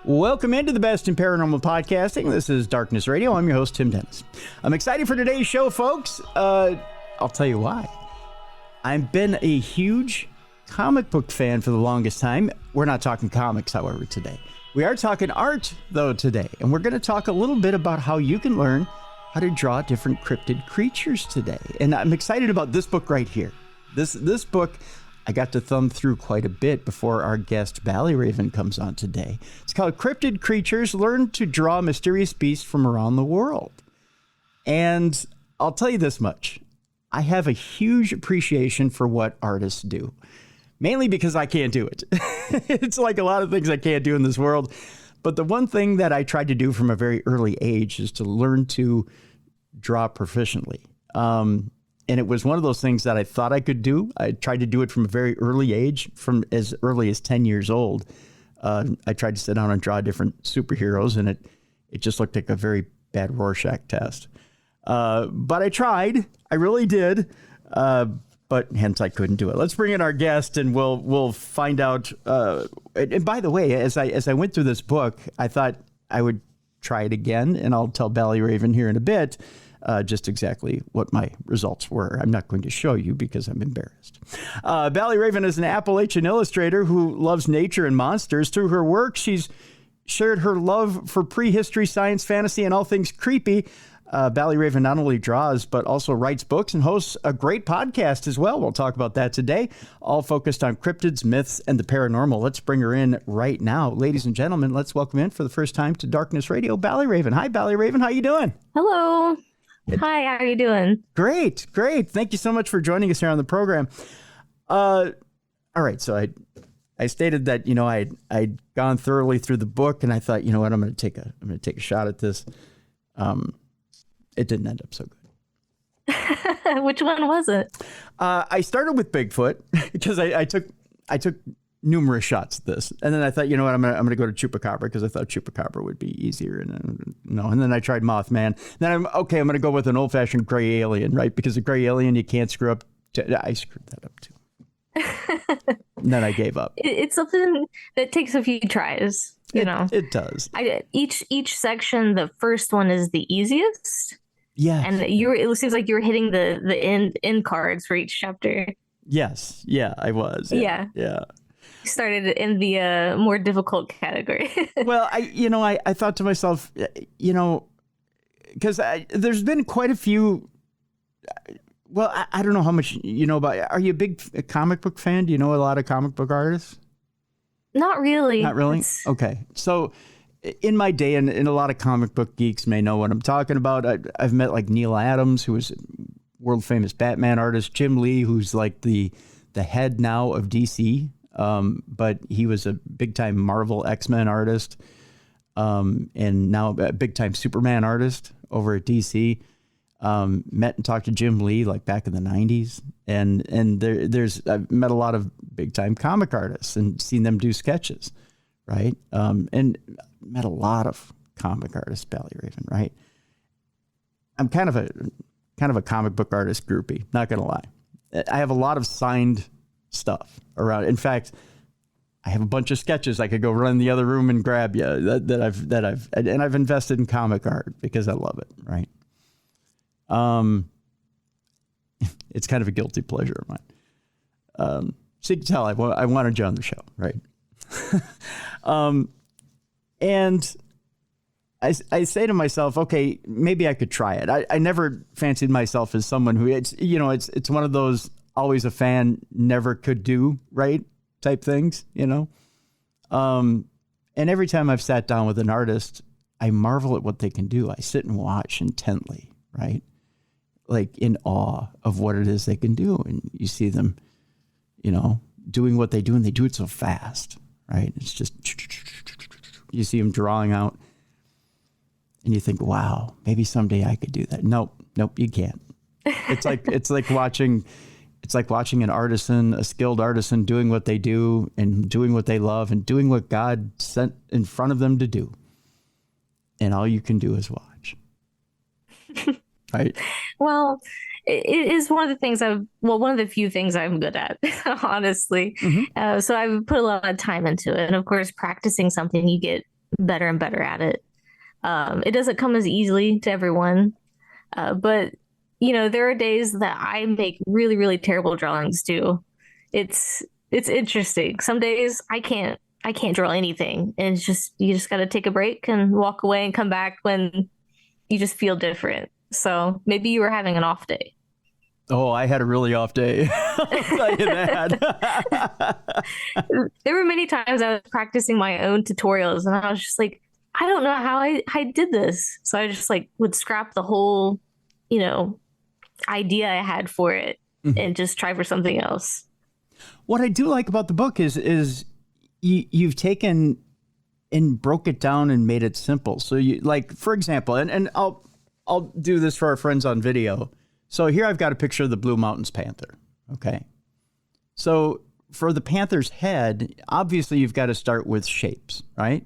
Welcome into the best in paranormal podcasting. This is Darkness Radio. I'm your host, Tim Dennis. I'm excited for today's show, folks. I'll tell you why. I've been a huge comic book fan for the longest time. We're not talking comics, however, today. We are talking art, though, today. And we're going to talk a little bit about how you can learn how to draw different cryptid creatures today. And I'm excited about this book right here. This book I got to thumb through quite a bit before our guest BallyRaven comes on today. It's called Cryptid Creatures, Learn to Draw Mysterious Beasts from Around the World. And I'll tell you this much. I have a huge appreciation for what artists do, mainly because I can't do it. It's like a lot of things I can't do in this world. But the one thing that I tried to do from a very early age is to learn to draw proficiently. And it was one of those things that I thought I could do. I tried to do it from a very early age, from as early as 10 years old. I tried to sit down and draw different superheroes, and it just looked like a very bad Rorschach test. But I tried. I really did. But hence I couldn't do it. Let's bring in our guest, and we'll find out. And by the way, as I went through this book, I thought I would try it again, and I'll tell BallyRaven here in a bit. Just exactly what my results were. I'm not going to show you because I'm embarrassed. BallyRaven is an Appalachian illustrator who loves nature and monsters. Through her work, she's shared her love for prehistory, science, fantasy, and all things creepy. BallyRaven not only draws, but also writes books and hosts a great podcast as well. We'll talk about that today, all focused on cryptids, myths, and the paranormal. Let's bring her in right now. Ladies and gentlemen, let's welcome in for the first time to Darkness Radio, BallyRaven. Hi, BallyRaven. How you doing? Hello. Hi, how are you doing? Great. Thank you so much for joining us here on the program. All right, so I stated that, you know, I'd gone thoroughly through the book, and I thought, you know what, I'm going to take a shot at this. It didn't end up so good. Which one was it? I started with Bigfoot because I took numerous shots at this, and then I thought, you know what, I'm gonna go to Chupacabra because I thought Chupacabra would be easier, and and then I tried Mothman. Then I'm gonna go with an old-fashioned gray alien, right? Because a gray alien you can't screw up. I screwed that up too. And then I gave up. It's something that takes a few tries, you know. It does. Each section, the first one is the easiest. Yeah. And it seems like you were hitting the end cards for each chapter. Yes. Yeah, I was. Yeah. You started in the more difficult category. Well, I thought to myself, you know, because there's been quite a few. Well, I don't know how much you know about. Are you a big comic book fan? Do you know a lot of comic book artists? Not really. Not really? Okay. So in my day, and a lot of comic book geeks may know what I'm talking about. I've met like Neil Adams, who is a world famous Batman artist, Jim Lee, who's like the head now of DC. But he was a big time Marvel X-Men artist. And now a big time Superman artist over at DC. Met and talked to Jim Lee like back in the 90s. And I've met a lot of big time comic artists and seen them do sketches. Right. And met a lot of comic artists, BallyRaven, right? I'm kind of a comic book artist groupie, not going to lie. I have a lot of signed stuff around. In fact, I have a bunch of sketches I could go run in the other room and grab you I've invested in comic art because I love it, right? It's kind of a guilty pleasure of mine. So you can tell I wanted you on the show, right? And I say to myself, okay, maybe I could try it. I never fancied myself as someone who it's one of those always a fan, never could do, right? Type things, you know? And every time I've sat down with an artist, I marvel at what they can do. I sit and watch intently, right? Like in awe of what it is they can do. And you see them, you know, doing what they do, and they do it so fast, right? It's just, you see them drawing out, and you think, wow, maybe someday I could do that. Nope, you can't. It's like watching an artisan, a skilled artisan, doing what they do and doing what they love and doing what God sent in front of them to do. And all you can do is watch. Right? Well, it is one of the things one of the few things I'm good at, honestly. Mm-hmm. So I've put a lot of time into it. And of course, practicing something, you get better and better at it. It doesn't come as easily to everyone, but there are days that I make really, really terrible drawings too. It's it's interesting. Some days I can't draw anything, and it's just you just got to take a break and walk away and come back when you just feel different. So maybe you were having an off day. Oh, I had a really off day. I'll tell you that. There were many times I was practicing my own tutorials, and I was just like, I don't know how I did this. So I just like would scrap the whole, you know, idea I had for it Mhm. and just try for something else. What I do like about the book is you've taken and broke it down and made it simple. So you like, for example, and I'll do this for our friends on video. So here I've got a picture of the Blue Mountains panther. Okay. So for the panther's head, obviously you've got to start with shapes, right?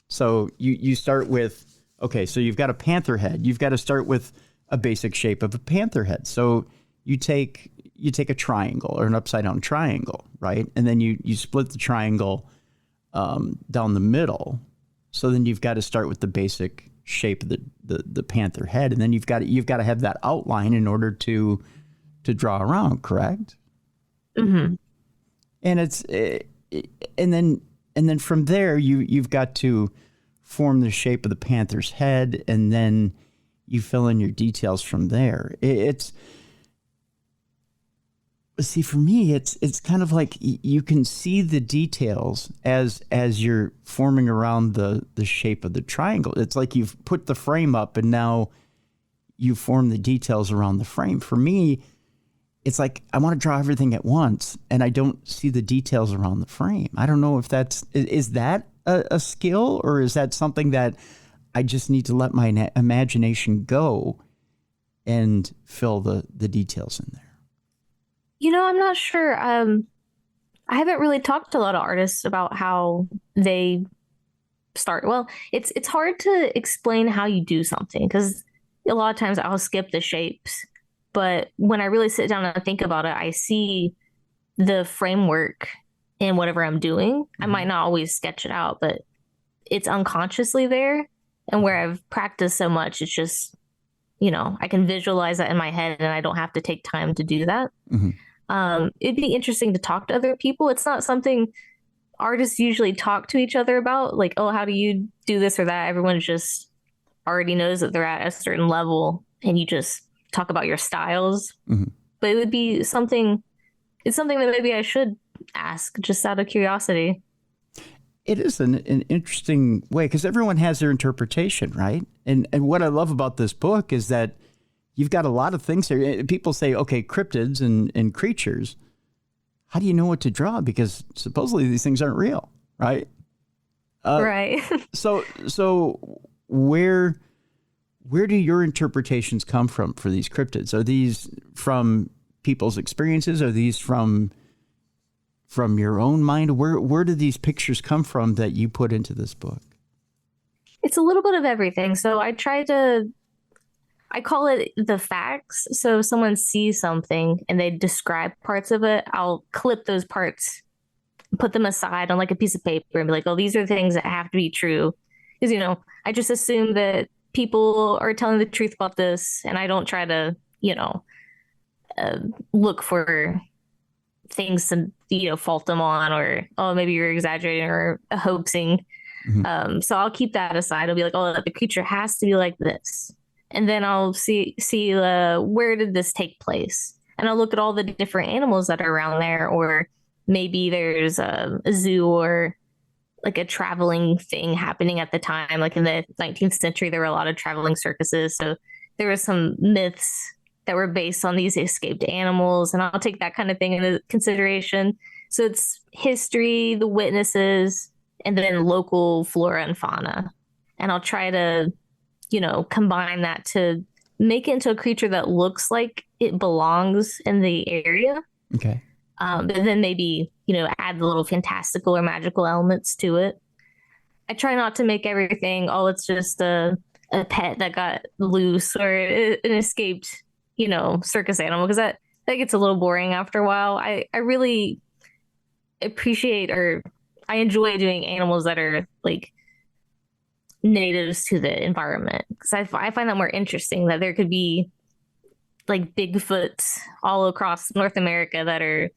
So you start with, okay, so you've got a panther head. You've got to start with a basic shape of a panther head. So you take a triangle or an upside down triangle, right? And then you split the triangle down the middle. So then you've got to start with the basic shape of the panther head, and then you've got to have that outline in order to draw around, correct? Hmm. And and then from there you've got to form the shape of the panther's head, and then you fill in your details from there. It's see, for me, it's kind of like you can see the details as you're forming around the shape of the triangle. It's like you've put the frame up and now you form the details around the frame. For me, it's like I want to draw everything at once and I don't see the details around the frame. I don't know if is that a skill, or is that something that I just need to let my imagination go and fill the details in there. I'm not sure. I haven't really talked to a lot of artists about how they start. Well, it's hard to explain how you do something because a lot of times I'll skip the shapes. But when I really sit down and think about it, I see the framework in whatever I'm doing. I might not always sketch it out, but it's unconsciously there. And where I've practiced so much, it's just, I can visualize that in my head and I don't have to take time to do that. Mm-hmm. It'd be interesting to talk to other people. It's not something artists usually talk to each other about, like, oh, how do you do this or that? Everyone just already knows that they're at a certain level and you just talk about your styles. Mm-hmm. But it would be something, it's something that maybe I should ask just out of curiosity. It is an interesting way because everyone has their interpretation, right? And what I love about this book is that you've got a lot of things here. People say, okay, cryptids and creatures. How do you know what to draw? Because supposedly these things aren't real, right? Right. So where do your interpretations come from for these cryptids? Are these from people's experiences? Are these from your own mind? Where do these pictures come from that you put into this book? It's a little bit of everything. So I call it the facts. So if someone sees something and they describe parts of it, I'll clip those parts, put them aside on like a piece of paper and be like, oh, these are things that have to be true. Because, I just assume that people are telling the truth about this and I don't try to, look for things to, fault them on or, oh, maybe you're exaggerating or hoaxing. Mm-hmm. So I'll keep that aside. I'll be like, oh, the creature has to be like this. And then I'll see where did this take place? And I'll look at all the different animals that are around there, or maybe there's a zoo or like a traveling thing happening at the time. Like in the 19th century, there were a lot of traveling circuses. So there were some myths that were based on these escaped animals, and I'll take that kind of thing into consideration. So it's history, the witnesses, and then local flora and fauna. And I'll try to combine that to make it into a creature that looks like it belongs in the area. Okay. But then maybe, add the little fantastical or magical elements to it. I try not to make everything, oh, it's just a pet that got loose or an escaped, circus animal, because that gets a little boring after a while. I really appreciate, or I enjoy doing animals that are like natives to the environment. Because I find that more interesting that there could be like Bigfoots all across North America that are,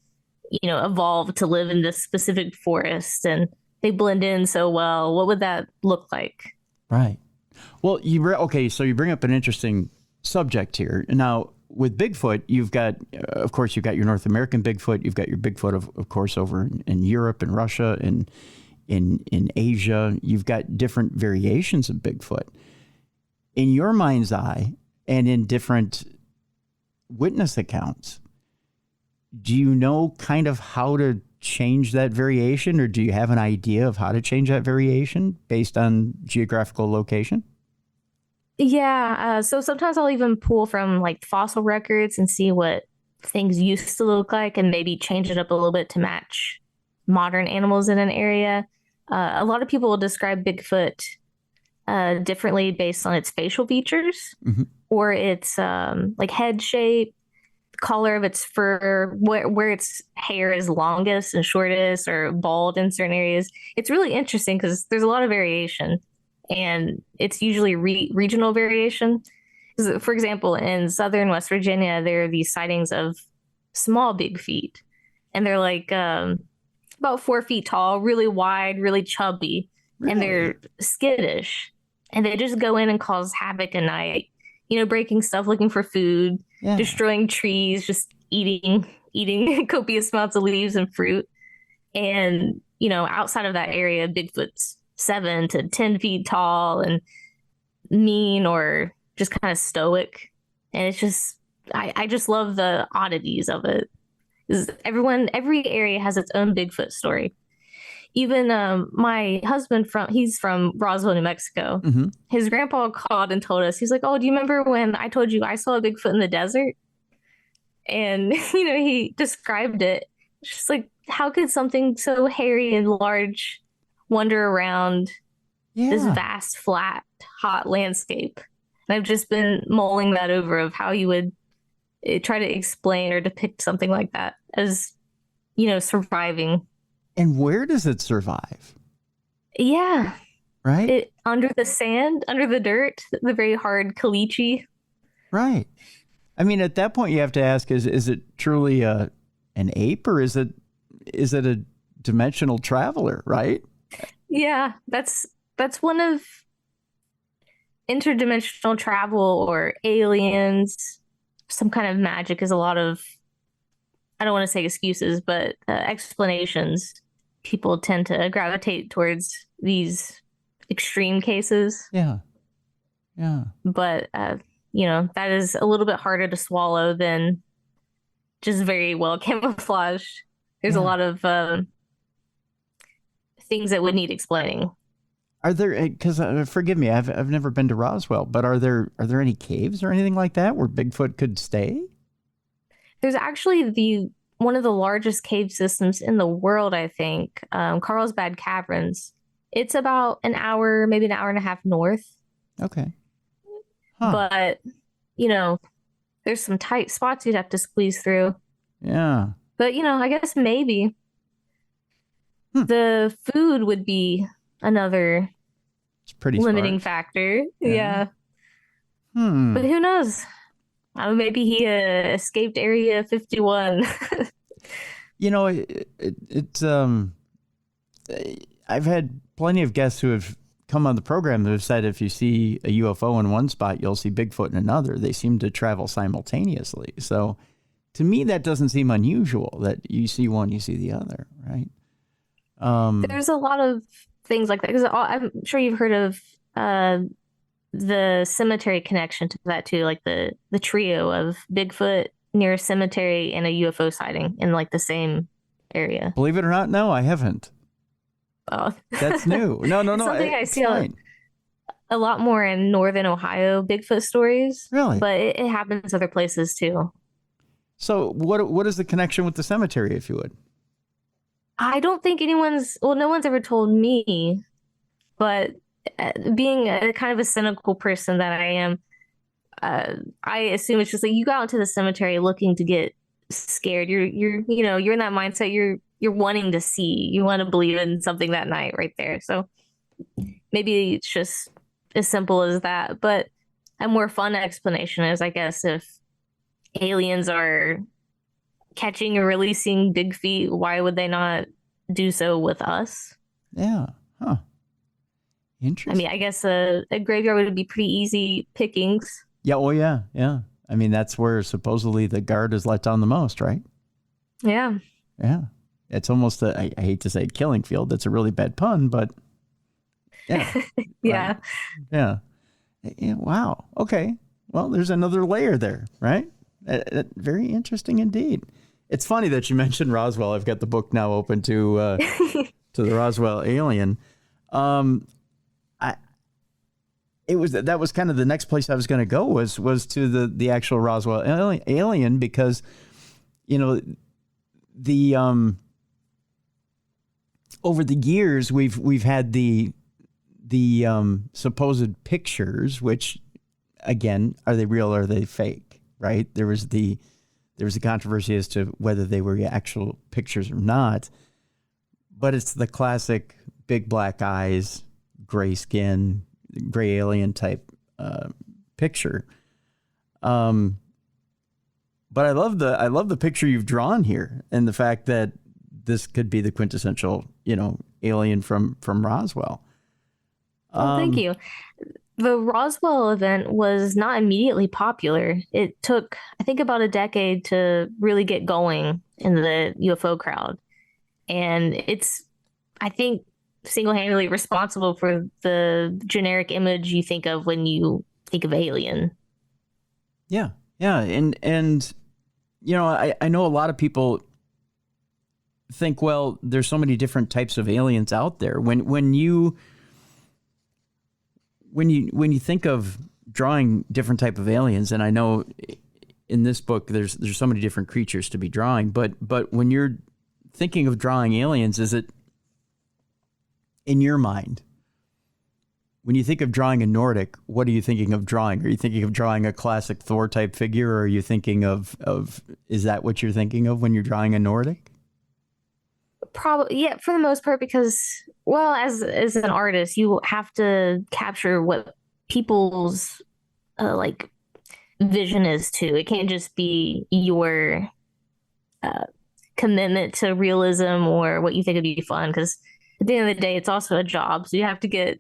evolved to live in this specific forest and they blend in so well. What would that look like? Right. Well, okay, so you bring up an interesting subject here. Now, with Bigfoot, of course, you've got your North American Bigfoot. You've got your Bigfoot, of course, over in Europe and Russia and in Asia. You've got different variations of Bigfoot. In your mind's eye and in different witness accounts, do you know kind of how to change that variation, or do you have an idea of how to change that variation based on geographical location? Yeah, so sometimes I'll even pull from like fossil records and see what things used to look like and maybe change it up a little bit to match modern animals in an area. A lot of people will describe Bigfoot differently based on its facial features or its like head shape, color of its fur, where its hair is longest and shortest, or bald in certain areas. It's really interesting because there's a lot of variation, and it's usually regional variation. For example, in southern West Virginia, there are these sightings of small big feet, and they're like about 4 feet tall, really wide, really chubby, and they're skittish, and they just go in and cause havoc at night. Breaking stuff, looking for food, destroying trees, just eating copious amounts of leaves and fruit. And, outside of that area, Bigfoot's 7 to 10 feet tall and mean or just kind of stoic. And it's just, I just love the oddities of it. Every area has its own Bigfoot story. Even my husband he's from Roswell, New Mexico. His grandpa called and told us, he's like, "Oh, do you remember when I told you I saw a Bigfoot in the desert?" And, he described it. It's just like, how could something so hairy and large wander around this vast, flat, hot landscape? And I've just been mulling that over of how you would try to explain or depict something like that as, surviving. And where does it survive? Yeah. Right? Under the sand, under the dirt, the very hard caliche. Right. I mean, at that point, you have to ask, is it truly an ape, or is it a dimensional traveler, right? Yeah, that's one of interdimensional travel or aliens. Some kind of magic is a lot of, I don't want to say excuses, but explanations. People tend to gravitate towards these extreme cases. Yeah. Yeah. But, that is a little bit harder to swallow than just very well camouflaged. There's a lot of things that would need explaining. Are there, because forgive me, I've never been to Roswell, but are there any caves or anything like that where Bigfoot could stay? There's actually one of the largest cave systems in the world, I think, Carlsbad Caverns. It's about an hour, maybe an hour and a half north. Okay. But, there's some tight spots you'd have to squeeze through. Yeah. But, I guess maybe the food would be another limiting factor. Yeah. But who knows? Maybe he escaped Area 51. It's I've had plenty of guests who have come on the program that have said if you see a UFO in one spot, you'll see Bigfoot in another. They seem to travel simultaneously. So to me, that doesn't seem unusual that you see one, you see the other, right? There's a lot of things like that, because I'm sure you've heard of the cemetery connection to that too, like the trio of Bigfoot near a cemetery and a UFO sighting in like the same area. Believe it or not, no, I haven't. Oh, that's new. No. Something I see a lot more in northern Ohio, Bigfoot stories. Really? But it happens other places too. So what is the connection with the cemetery, if you would? I don't think no one's ever told me, but being a kind of a cynical person that I am, I assume it's just like you go out into the cemetery looking to get scared. You're in that mindset. You're wanting to see. You want to believe in something that night right there. So maybe it's just as simple as that. But a more fun explanation is, I guess, if aliens are catching and releasing big feet, why would they not do so with us? Yeah. Huh. I Interesting. mean, I guess a graveyard would be pretty easy pickings. Yeah. Oh, yeah. Yeah. I mean, that's where supposedly the guard is let down the most, right? Yeah. Yeah. It's almost I hate to say killing field. That's a really bad pun, but yeah. Yeah. Right. Yeah. Yeah. Wow. Okay. Well, there's another layer there, right? Very interesting indeed. It's funny that you mentioned Roswell. I've got the book now open to the Roswell alien. I that was kind of the next place I was going to go was to the actual Roswell alien because the over the years we've had the supposed pictures, which again, are they real or are they fake? Right? There was a controversy as to whether they were actual pictures or not. But it's the classic big black eyes, gray skin, gray alien type picture. But I love the picture you've drawn here, and the fact that this could be the quintessential, alien from Roswell. Well, thank you. The Roswell event was not immediately popular. It took, I think, about a decade to really get going in the UFO crowd. And it's, I think, single-handedly responsible for the generic image you think of when you think of alien. Yeah. Yeah. And I know a lot of people think, well, there's so many different types of aliens out there. When you think of drawing different type of aliens, and I know in this book there's so many different creatures to be drawing, but when you're thinking of drawing aliens, is it in your mind, when you think of drawing a Nordic, what are you thinking of drawing? Are you thinking of drawing a classic Thor type figure, or are you thinking of is that what you're thinking of when you're drawing a Nordic? Probably, yeah, for the most part, because, well, as an artist, you have to capture what people's like vision is too. It can't just be your commitment to realism or what you think would be fun, because at the end of the day, it's also a job. So you have to get,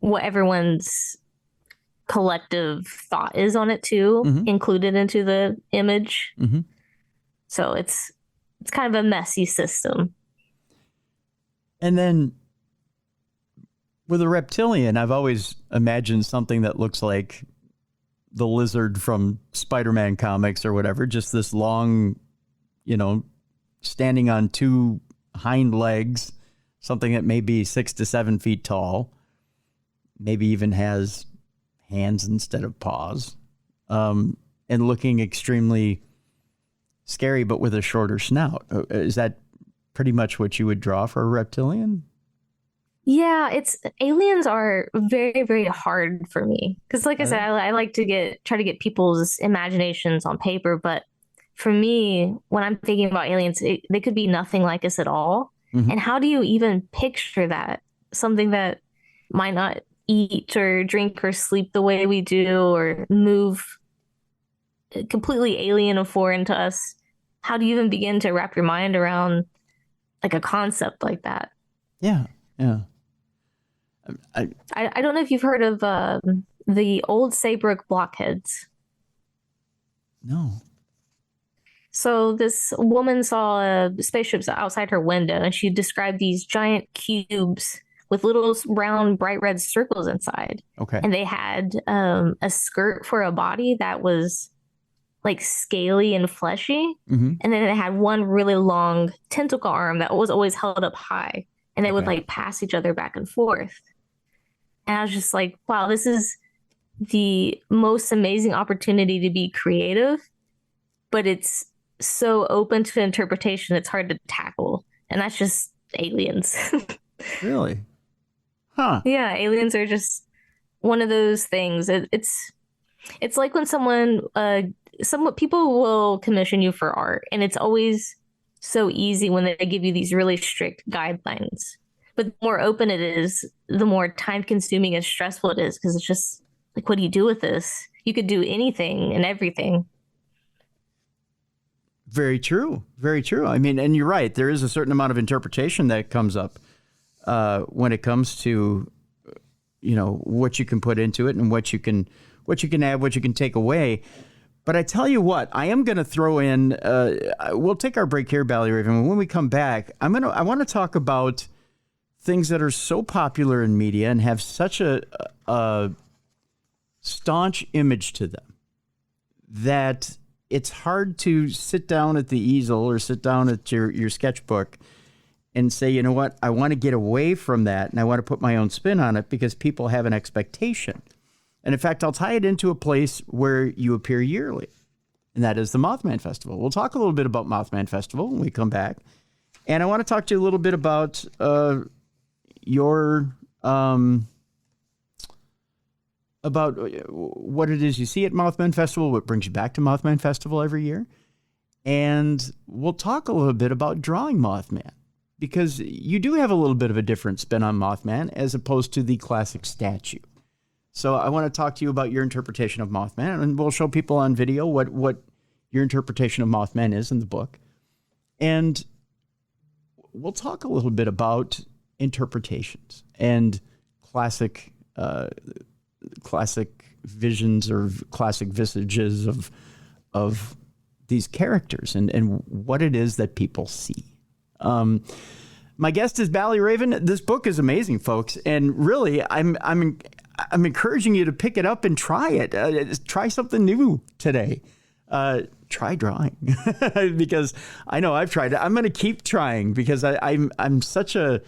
what everyone's collective thought is on it too, included into the image. Mm-hmm. So it's kind of a messy system. And then with a reptilian, I've always imagined something that looks like the lizard from Spider-Man comics or whatever, just this long, standing on two hind legs, something that may be 6 to 7 feet tall, maybe even has hands instead of paws, and looking extremely scary, but with a shorter snout. Is that pretty much what you would draw for a reptilian? Yeah, aliens are very, very hard for me because, like I said, I like to try to get people's imaginations on paper. But for me, when I'm thinking about aliens, they could be nothing like us at all. Mm-hmm. And how do you even picture that? Something that might not eat or drink or sleep the way we do, or move completely alien and foreign to us. How do you even begin to wrap your mind around like a concept like that? Yeah. I don't know if you've heard of the old Saybrook blockheads. No. So this woman saw spaceships outside her window, and she described these giant cubes with little round bright red circles inside. Okay. And they had a skirt for a body that was like scaly and fleshy. Mm-hmm. And then it had one really long tentacle arm that was always held up high. And they would like pass each other back and forth. And I was just like, wow, this is the most amazing opportunity to be creative, but it's so open to interpretation, it's hard to tackle. And that's just aliens. Really? Huh. Yeah, aliens are just one of those things. It's like when some people will commission you for art, and it's always so easy when they give you these really strict guidelines. But the more open it is, the more time consuming and stressful it is, because it's just like, what do you do with this? You could do anything and everything. Very true. Very true. I mean, and you're right. There is a certain amount of interpretation that comes up when it comes to, what you can put into it and what you can add, what you can take away. But I tell you what, I am going to throw in, we'll take our break here, BallyRaven. When we come back, I want to talk about things that are so popular in media and have such a staunch image to them that it's hard to sit down at the easel or sit down at your sketchbook and say, you know what, I want to get away from that and I want to put my own spin on it because people have an expectation. And in fact, I'll tie it into a place where you appear yearly, and that is the Mothman Festival. We'll talk a little bit about Mothman Festival when we come back. And I want to talk to you a little bit about your about what it is you see at Mothman Festival, what brings you back to Mothman Festival every year. And we'll talk a little bit about drawing Mothman, because you do have a little bit of a different spin on Mothman as opposed to the classic statue. So I want to talk to you about your interpretation of Mothman, and we'll show people on video what your interpretation of Mothman is in the book. And we'll talk a little bit about interpretations and classic visions or classic visages of these characters and what it is that people see. My guest is BallyRaven. This book is amazing, folks, and really, I'm encouraging you to pick it up and try it. Try something new today. Try drawing because I know I've tried it. I'm going to keep trying because I'm such a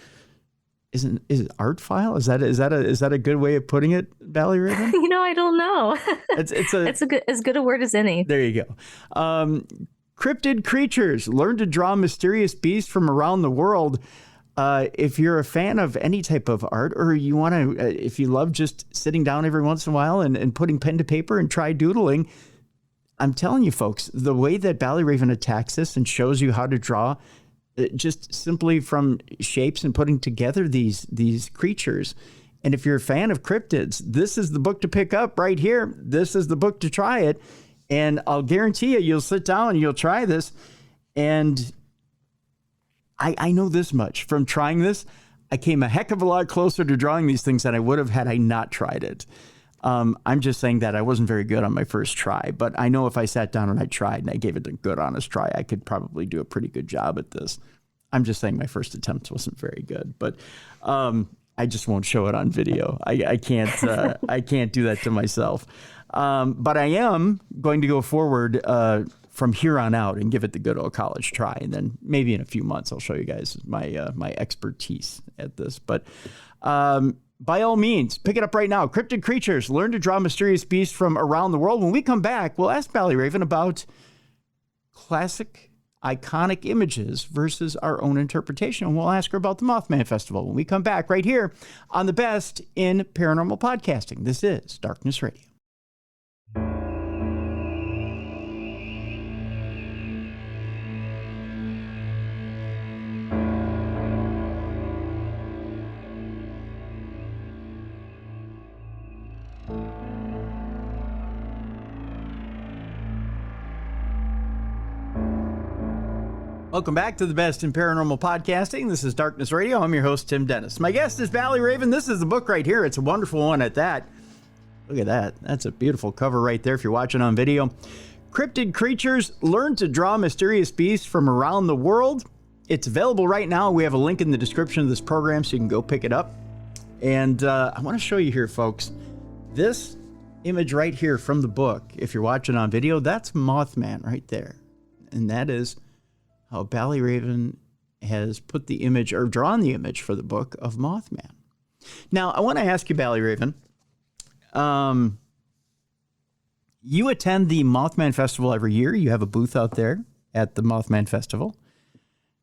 is it art file? Is that a good way of putting it, BallyRaven? I don't know. It's as good a word as any. There you go. Cryptid Creatures. Learn to draw mysterious beasts from around the world. If you're a fan of any type of art, or you want to, if you love just sitting down every once in a while and putting pen to paper and try doodling, I'm telling you, folks, the way that BallyRaven attacks this and shows you how to draw just simply from shapes and putting together these creatures. And if you're a fan of cryptids, this is the book to pick up right here. This is the book to try it. And I'll guarantee you'll sit down and you'll try this. And I know this much from trying this. I came a heck of a lot closer to drawing these things than I would have had I not tried it. I'm just saying that I wasn't very good on my first try, but I know if I sat down and I tried and I gave it a good, honest try, I could probably do a pretty good job at this. I'm just saying my first attempt wasn't very good, but I just won't show it on video. I can't I can't do that to myself. But I am going to go forward from here on out and give it the good old college try. And then maybe in a few months, I'll show you guys my expertise at this. But by all means, pick it up right now. Cryptid Creatures. Learn to draw mysterious beasts from around the world. When we come back, we'll ask BallyRaven about classic, iconic images versus our own interpretation. And we'll ask her about the Mothman Festival when we come back right here on the best in paranormal podcasting. This is Darkness Radio. Welcome back to the best in paranormal podcasting. This is Darkness Radio. I'm your host, Tim Dennis. My guest is BallyRaven. This is the book right here. It's a wonderful one at that. Look at that. That's a beautiful cover right there if you're watching on video. Cryptid Creatures. Learn to draw mysterious beasts from around the world. It's available right now. We have a link in the description of this program so you can go pick it up. And I want to show you here, folks, this image right here from the book. If you're watching on video, that's Mothman right there. And that is how BallyRaven has put the image or drawn the image for the book of Mothman. Now, I want to ask you, BallyRaven, you attend the Mothman Festival every year. You have a booth out there at the Mothman Festival.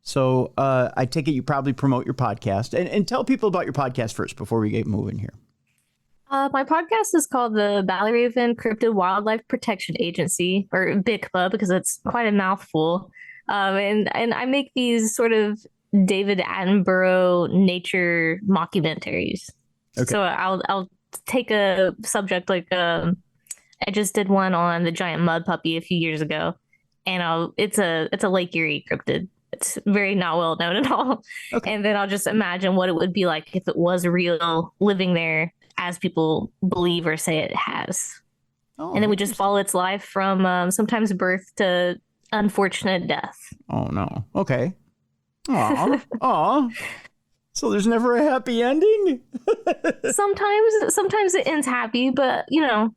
So I take it you probably promote your podcast. And tell people about your podcast first before we get moving here. My podcast is called the BallyRaven Cryptid Wildlife Protection Agency, or BICPA, because it's quite a mouthful. And I make these sort of David Attenborough nature mockumentaries. Okay. So I'll take a subject like I just did one on the giant mud puppy a few years ago, and it's a Lake Erie cryptid. It's very not well known at all. Okay. And then I'll just imagine what it would be like if it was real living there as people believe or say it has. Oh, and then we just follow its life from sometimes birth to unfortunate death. Oh no. Okay. Aw. Aw. So there's never a happy ending? Sometimes it ends happy, but you know,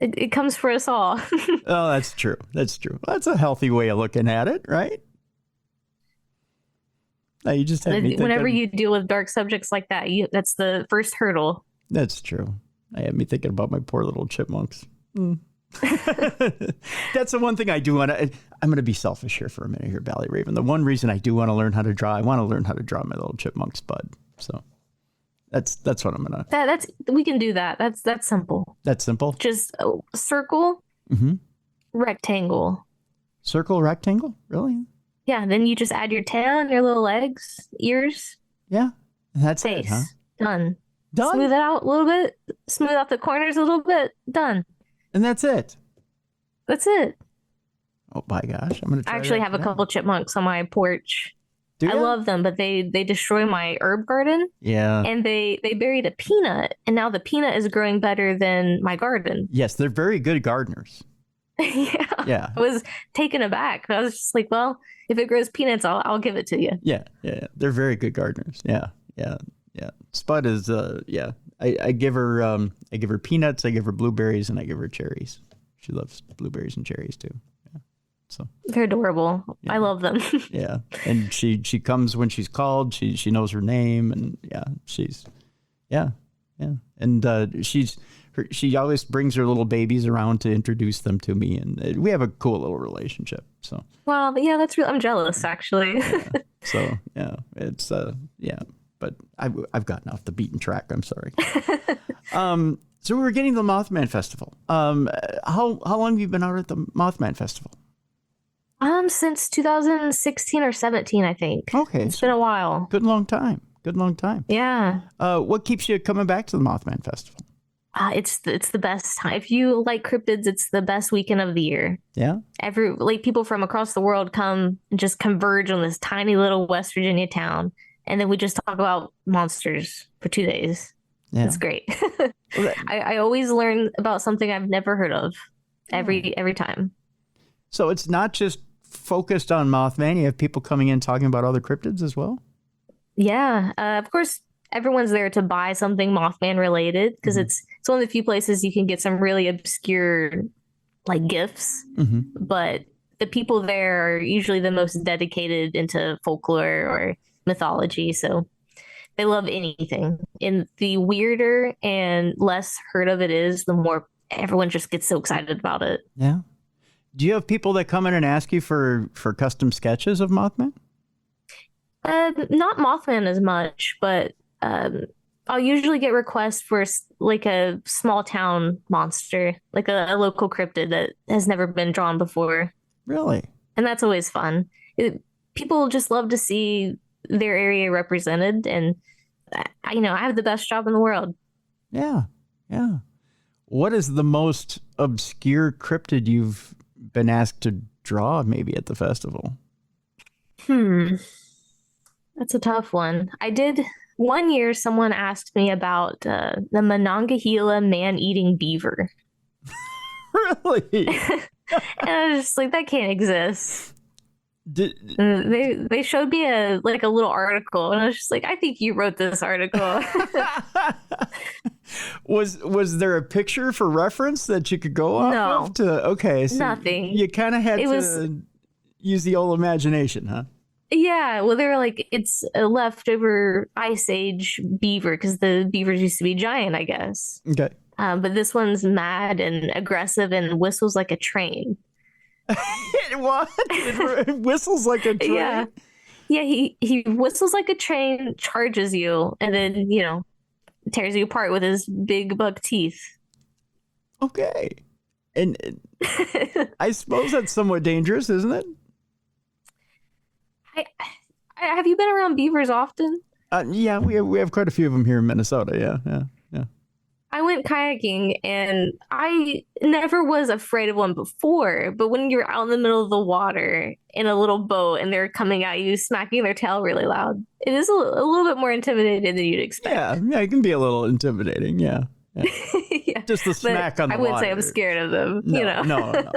it comes for us all. Oh, that's true. That's true. That's a healthy way of looking at it, right? No, you just had me Whenever thinking, you deal with dark subjects like that, that's the first hurdle. that's true. I had me thinking about my poor little chipmunks. That's the one thing I do want to. I'm going to be selfish here for a minute here, BallyRaven. The one reason I do want to learn how to draw, I want to learn how to draw my little chipmunks, bud. So that's what I'm gonna. That's we can do that. That's simple. That's simple. Just circle, Mm-hmm. rectangle. Circle, rectangle, really? Yeah. Then you just add your tail and your little legs, ears, Yeah, that's face. it, huh? Done. Done, Smooth it out a little bit. Smooth out the corners a little bit. Done. and that's it. That's it. Oh my gosh, I'm gonna. I Try actually that have a today. couple chipmunks on my porch. Do I ya? love them, but they destroy my herb garden, Yeah. and they buried a peanut, and now the peanut is growing better than my garden. Yes, they're very good gardeners. Yeah. Yeah. I was taken aback. I was just like, well, if it grows peanuts, I'll give it to you. Yeah, yeah, they're very good gardeners. Yeah, yeah, yeah. Spud is yeah. I give her peanuts, I give her blueberries, and I give her cherries. She loves blueberries and cherries too. Yeah. So They're adorable. Yeah. I love them. yeah, and she comes when she's called. She knows her name, and yeah, and she always brings her little babies around to introduce them to me, and we have a cool little relationship. So Well, yeah, that's real. I'm jealous, actually. so yeah, it's yeah. But I've gotten off the beaten track. I'm sorry. So we were getting the Mothman Festival. How long have you been out at the Mothman Festival? Since 2016 or 17, I think. Okay, It's been a while. good long time. Good long time. Yeah. What keeps you coming back to the Mothman Festival? It's the best time. If you like cryptids, it's the best weekend of the year. Yeah. People from across the world come and just converge on this tiny little West Virginia town, and then we just talk about monsters for 2 days. Yeah. It's great. I always learn about something I've never heard of every time. So it's not just focused on Mothman. You have people coming in talking about other cryptids as well. Yeah. Of course, everyone's there to buy something Mothman related because it's one of the few places you can get some really obscure like gifts. Mm-hmm. But the people there are usually the most dedicated into folklore or mythology. So they love anything. And the weirder and less heard of it is, the more everyone just gets so excited about it. Yeah. Do you have people that come in and ask you for custom sketches of Mothman? Not Mothman as much, but I'll usually get requests for like a small town monster, like a local cryptid that has never been drawn before. Really? And that's always fun. People just love to see their area represented, and I have the best job in the world. Yeah. Yeah. What is the most obscure cryptid you've been asked to draw maybe at the festival? That's a tough one. I did one year, someone asked me about the Monongahela man-eating beaver. Really? And I was just like, that can't exist. Did, They showed me a little article, and I was just like, I think you wrote this article. was there a picture for reference that you could go off No. of to? Okay, so Nothing. You kind of had It to was- use the old imagination, huh? Yeah, well, they were like, it's a leftover Ice Age beaver because the beavers used to be giant, I guess. Okay. But this one's mad and aggressive and whistles like a train. What? It whistles like a train? Yeah. Yeah, he whistles like a train, charges you, and then, tears you apart with his big buck teeth. Okay. And I suppose that's somewhat dangerous, isn't it? Have you been around beavers often? Yeah, we have quite a few of them here in Minnesota. Yeah. I went kayaking and I never was afraid of one before, but when you're out in the middle of the water in a little boat and they're coming at you, smacking their tail really loud, it is a little bit more intimidating than you'd expect. Yeah, it can be a little intimidating. Yeah. Yeah. Just the smack on the water. I wouldn't say I'm scared of them, No, no.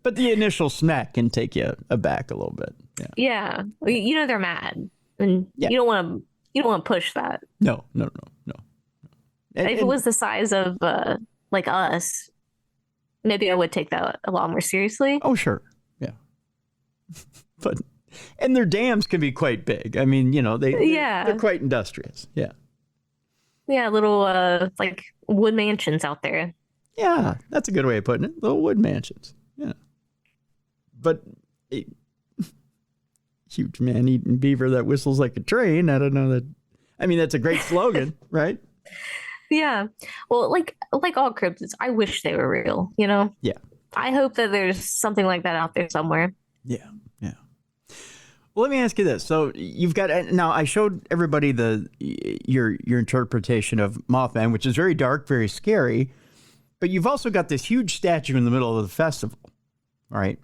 But the initial smack can take you aback a little bit. Yeah. Yeah. They're mad, and you don't want to push that. No. If it was the size of like us, maybe I would take that a lot more seriously. Oh, sure. Yeah. And their dams can be quite big. I mean, they're quite industrious. Yeah. Yeah, little like wood mansions out there. Yeah, that's a good way of putting it. Little wood mansions. Yeah. But huge man-eating beaver that whistles like a train. I don't know that. I mean, that's a great slogan, right? Yeah. Well, like all cryptids, I wish they were real, Yeah. I hope that there's something like that out there somewhere. Yeah. Well, let me ask you this. So you've got, now I showed everybody your interpretation of Mothman, which is very dark, very scary, but you've also got this huge statue in the middle of the festival, right?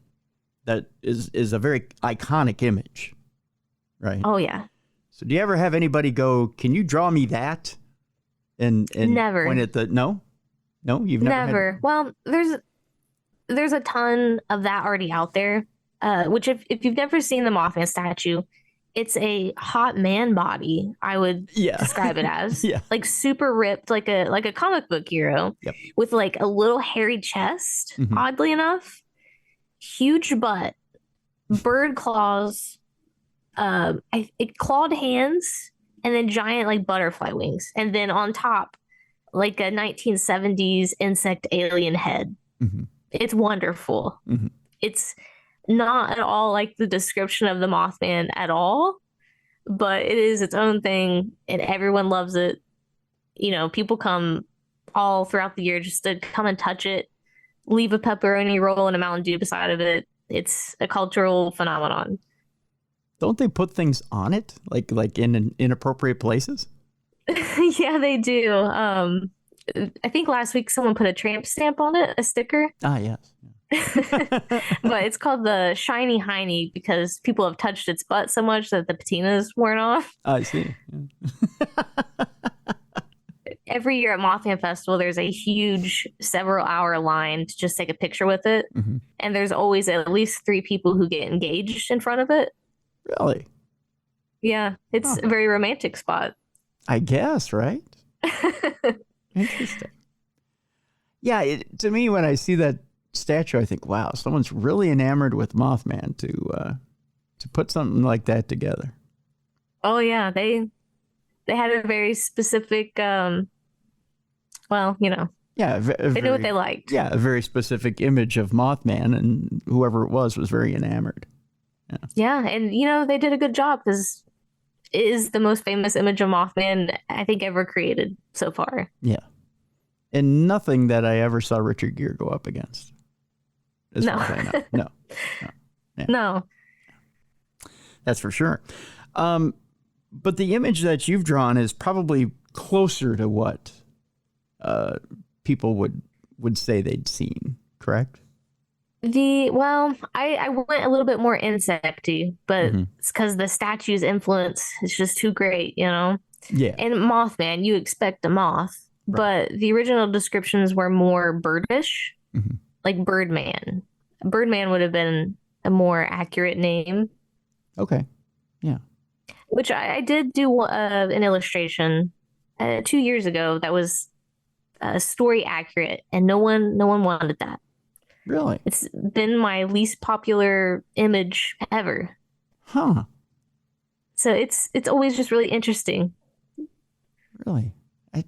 That is a very iconic image, right? Oh, yeah. So do you ever have anybody go, can you draw me that? And never point at no, you've never. Well, there's a ton of that already out there. Which if you've never seen the Mothman statue, it's a hot man body. I would describe it as like super ripped, like a comic book hero, with like a little hairy chest. Mm-hmm. Oddly enough, huge butt, bird claws, clawed hands. And then giant like butterfly wings. And then on top, like a 1970s insect alien head. Mm-hmm. It's wonderful. Mm-hmm. It's not at all like the description of the Mothman at all, but it is its own thing and everyone loves it. People come all throughout the year just to come and touch it, leave a pepperoni roll and a Mountain Dew beside of it. It's a cultural phenomenon. Don't they put things on it, like in inappropriate places? Yeah, they do. I think last week someone put a tramp stamp on it, a sticker. Ah, yes. But it's called the shiny hiney because people have touched its butt so much that the patina's worn off. I see. Yeah. Every year at Mothman Festival, there's a huge several-hour line to just take a picture with it. Mm-hmm. And there's always at least 3 people who get engaged in front of it. Really? Yeah, it's a very romantic spot. I guess, right? Interesting. Yeah, to me, when I see that statue, I think, wow, someone's really enamored with Mothman to put something like that together. Oh yeah, they had a very specific, Yeah, they knew what they liked. Yeah, a very specific image of Mothman, and whoever it was very enamored. Yeah, and they did a good job because it is the most famous image of Mothman I think ever created so far. Yeah, and nothing that I ever saw Richard Gere go up against. No. No. That's for sure. But the image that you've drawn is probably closer to what people would say they'd seen, correct? I went a little bit more insecty, but it's because the statue's influence is just too great, Yeah. And Mothman, you expect a moth, right. But the original descriptions were more birdish, like Birdman. Birdman would have been a more accurate name. Okay. Yeah. Which I did do an illustration 2 years ago that was story accurate, and no one wanted that. Really? It's been my least popular image ever. Huh. So it's always just really interesting. Really? I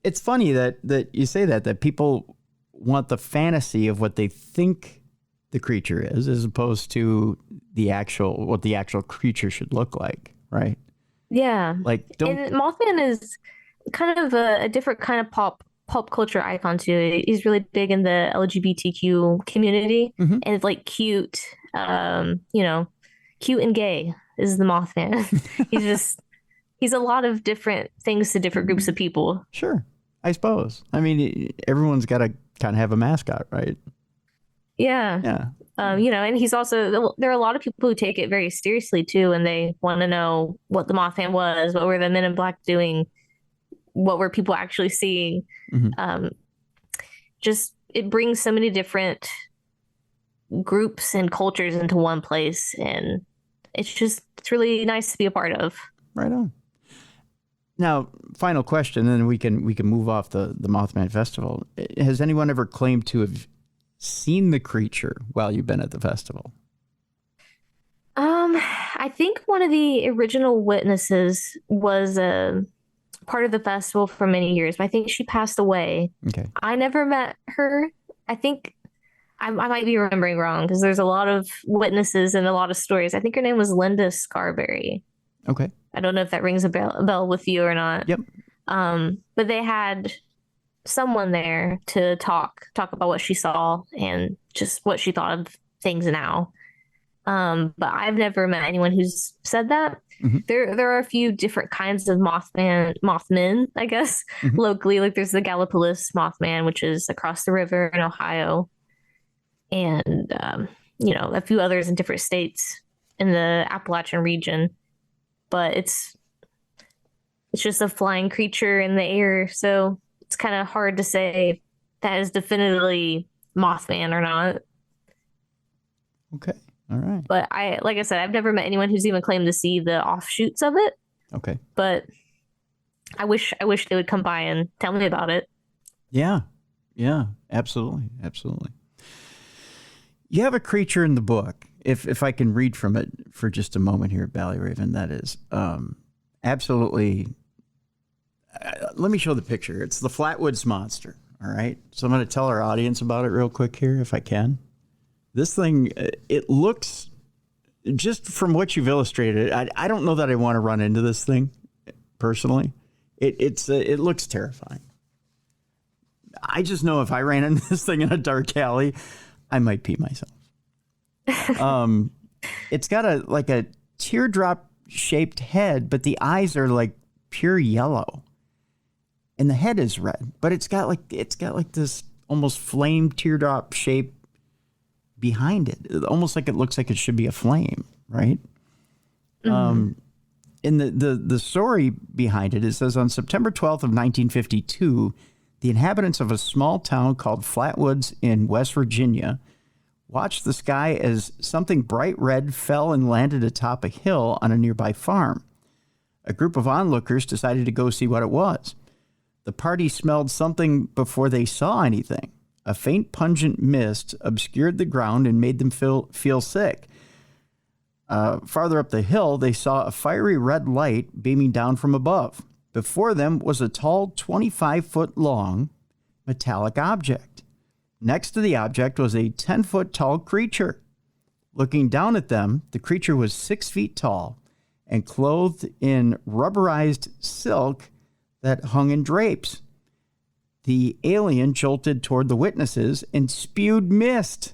it's funny that you say that people want the fantasy of what they think the creature is as opposed to what the actual creature should look like, right? Yeah. Like and Mothman is kind of a different kind of pop culture icon too. He's really big in the LGBTQ community, and it's like cute, cute and gay. is the Mothman. He's a lot of different things to different groups of people. Sure, I suppose. I mean, everyone's got to kind of have a mascot, right? Yeah. Yeah. And he's also, there are a lot of people who take it very seriously too, and they want to know what the Mothman was, what were the Men in Black doing, what were people actually seeing. Mm-hmm. Just it brings so many different groups and cultures into one place, and it's really nice to be a part of. Right on. Now, final question, and then we can move off the Mothman Festival. Has anyone ever claimed to have seen the creature while you've been at the festival? I think one of the original witnesses was a part of the festival for many years, but I think she passed away. Okay. I never met her. I think I might be remembering wrong because there's a lot of witnesses and a lot of stories. I think her name was Linda Scarberry. Okay. I don't know if that rings a bell with you or not. Yep. But they had someone there to talk about what she saw and just what she thought of things now. But I've never met anyone who's said that. Mm-hmm. There are a few different kinds of Mothmen, I guess, Mm-hmm. locally. Like there's the Gallipolis Mothman, which is across the river in Ohio, and a few others in different states in the Appalachian region. But it's just a flying creature in the air, so it's kind of hard to say that is definitively Mothman or not. Okay. All right. But like I said, I've never met anyone who's even claimed to see the offshoots of it. Okay. But I wish they would come by and tell me about it. Yeah. Yeah. Absolutely. Absolutely. You have a creature in the book. If I can read from it for just a moment here, BallyRaven, that is absolutely. Let me show the picture. It's the Flatwoods Monster. All right. So I'm going to tell our audience about it real quick here, if I can. This thing, it looks, just from what you've illustrated, I don't know that I want to run into this thing personally. It looks terrifying. I just know if I ran into this thing in a dark alley, I might pee myself. It's got a teardrop shaped head, but the eyes are like pure yellow, and the head is red. But it's got like this almost flame teardrop shape behind it, almost like it looks like it should be a flame, right? Mm-hmm. In the story behind it, it says on September 12th of 1952, the inhabitants of a small town called Flatwoods in West Virginia watched the sky as something bright red fell and landed atop a hill on a nearby farm. A group of onlookers decided to go see what it was. The party smelled something before they saw anything. A faint, pungent mist obscured the ground and made them feel sick. Farther up the hill, they saw a fiery red light beaming down from above. Before them was a tall, 25-foot-long metallic object. Next to the object was a 10-foot-tall creature. Looking down at them, the creature was 6 feet tall and clothed in rubberized silk that hung in drapes. The alien jolted toward the witnesses and spewed mist.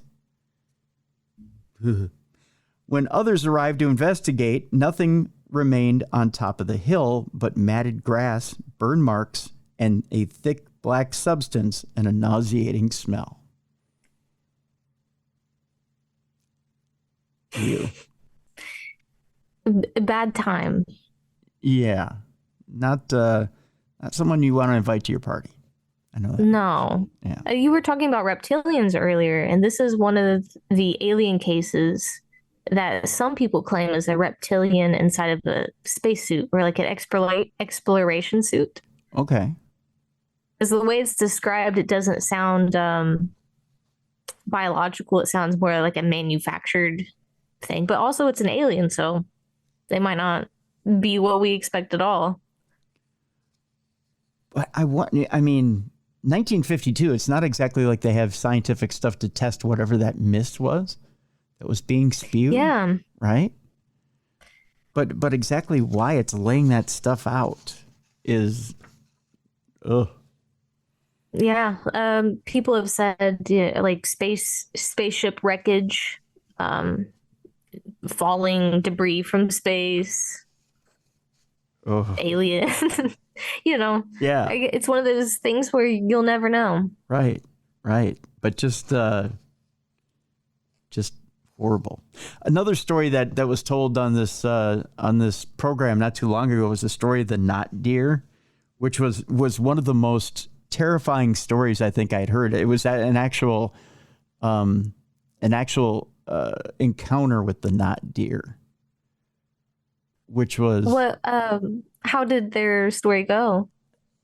When others arrived to investigate, nothing remained on top of the hill but matted grass, burn marks, and a thick black substance and a nauseating smell. Ew. Bad time. Yeah. Not someone you want to invite to your party. I know that. No. Yeah. You were talking about reptilians earlier, and this is one of the alien cases that some people claim is a reptilian inside of a spacesuit or like an exploration suit. Okay. Because the way it's described, it doesn't sound biological. It sounds more like a manufactured thing. But also, it's an alien, so they might not be what we expect at all. But I mean, 1952, it's not exactly like they have scientific stuff to test whatever that mist was that was being spewed. Yeah. Right? But exactly why it's laying that stuff out is, ugh. Yeah. People have said like spaceship wreckage, falling debris from space, Oh, alien. You know, yeah. it's one of those things where you'll never know. Right. Right. But just horrible. Another story that was told on this program not too long ago was the story of the knot deer, which was one of the most terrifying stories I think I'd heard. It was an actual encounter with the knot deer, which was What? How did their story go?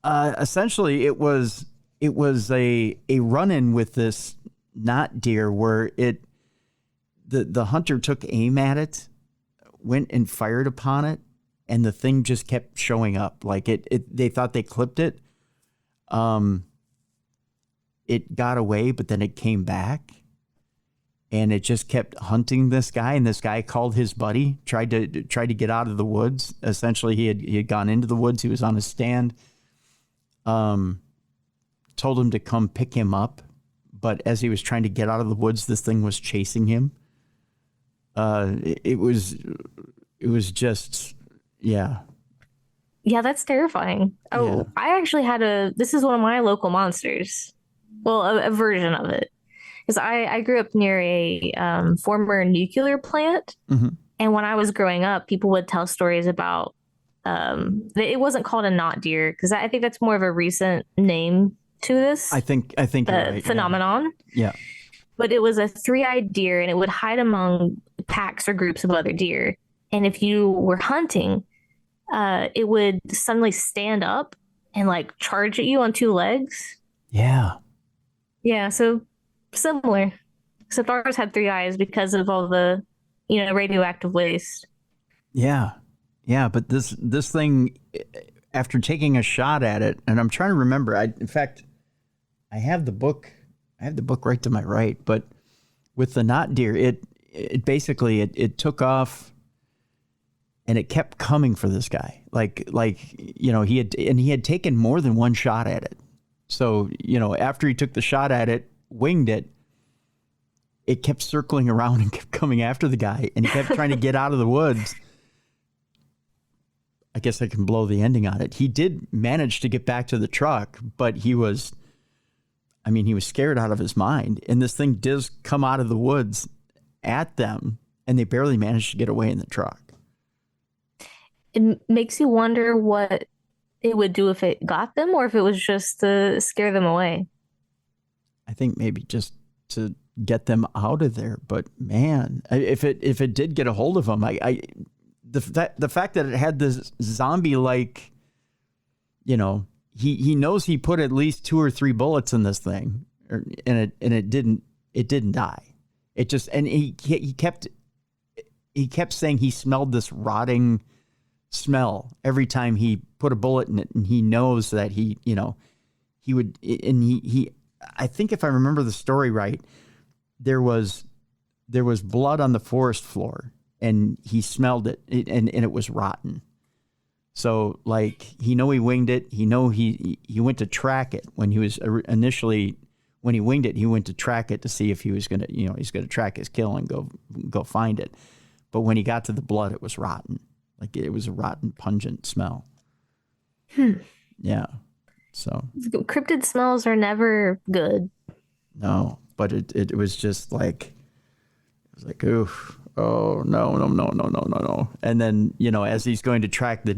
essentially it was a run-in with this knot deer where the hunter took aim at it, went and fired upon it, and the thing just kept showing up. Like they thought they clipped it. It got away, but then it came back, and it just kept hunting this guy. And this guy called his buddy, tried to get out of the woods. Essentially, he had gone into the woods. He was on a stand. Told him to come pick him up, but as he was trying to get out of the woods, this thing was chasing him. It was just, yeah. Yeah, that's terrifying. Oh, Yeah. I actually this is one of my local monsters. Well, a version of it. Because I grew up near a former nuclear plant. Mm-hmm. And when I was growing up, people would tell stories about, it wasn't called a knot deer, because I think that's more of a recent name to this. I think you're right. Phenomenon. Yeah. But it was a three-eyed deer, and it would hide among packs or groups of other deer. And if you were hunting, it would suddenly stand up and like charge at you on two legs. Yeah. Yeah, so similar. Except ours had three eyes because of all the, radioactive waste. Yeah. Yeah. But this thing, after taking a shot at it, and I'm trying to remember, in fact, I have the book right to my right, but with the knot deer, it basically took off and it kept coming for this guy. He had taken more than one shot at it. So, after he took the shot at it, winged it, it kept circling around and kept coming after the guy, and he kept trying to get out of the woods. I guess I can blow the ending on it. He did manage to get back to the truck, but he was scared out of his mind. And this thing does come out of the woods at them, and they barely managed to get away in the truck. It makes you wonder what it would do if it got them, or if it was just to scare them away. I think maybe just to get them out of there. But man, if it did get a hold of them, the fact that it had this zombie-like, he knows he put at least 2 or 3 bullets in this thing, and it didn't die. It just, and he kept saying he smelled this rotting smell every time he put a bullet in it, and he knows that he would, and he I think if I remember the story right, there was blood on the forest floor, and he smelled it, and it was rotten. So he winged it. He went to track it when he was initially, when he winged it, he went to track it to see if he was going to, he's going to track his kill and go find it. But when he got to the blood, it was rotten. It was a rotten, pungent smell. Yeah. So cryptid smells are never good. No, but it was just oof. Oh, no. And then, as he's going to track the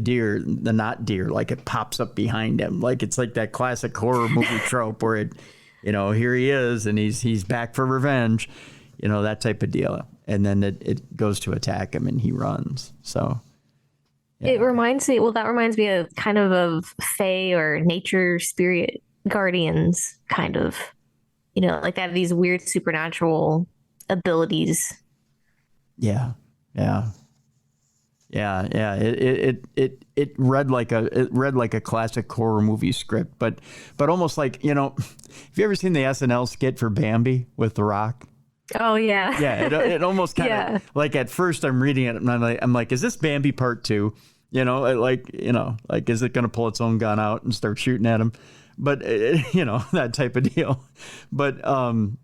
knot deer, it pops up behind him. It's like that classic horror movie trope where here he is and he's back for revenge, that type of deal. And then it goes to attack him and he runs. So yeah. That reminds me of kind of fae or nature spirit guardians, kind of, they have these weird supernatural abilities. Yeah. It read like a classic horror movie script, but almost have you ever seen the SNL skit for Bambi with The Rock? Oh yeah. Yeah. It almost kind of at first I'm reading it and I'm like, is this Bambi part 2? Is it going to pull its own gun out and start shooting at him? But that type of deal. But no,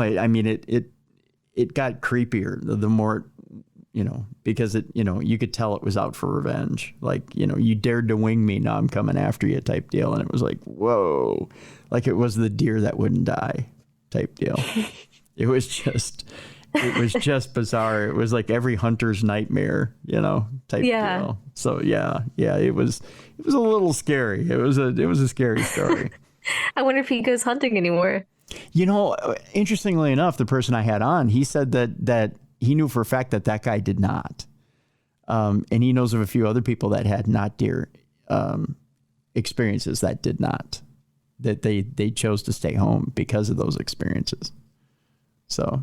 it got creepier the more because you could tell it was out for revenge. Like, you dared to wing me, now I'm coming after you type deal. And it was like, whoa, like it was the deer that wouldn't die type deal. It was just bizarre. It was like every hunter's nightmare, type deal. So yeah, it was a little scary. It was a scary story. I wonder if he goes hunting anymore. Interestingly enough, the person I had on, he said that he knew for a fact that guy did not. And he knows of a few other people that had not deer experiences that did not, that they chose to stay home because of those experiences. So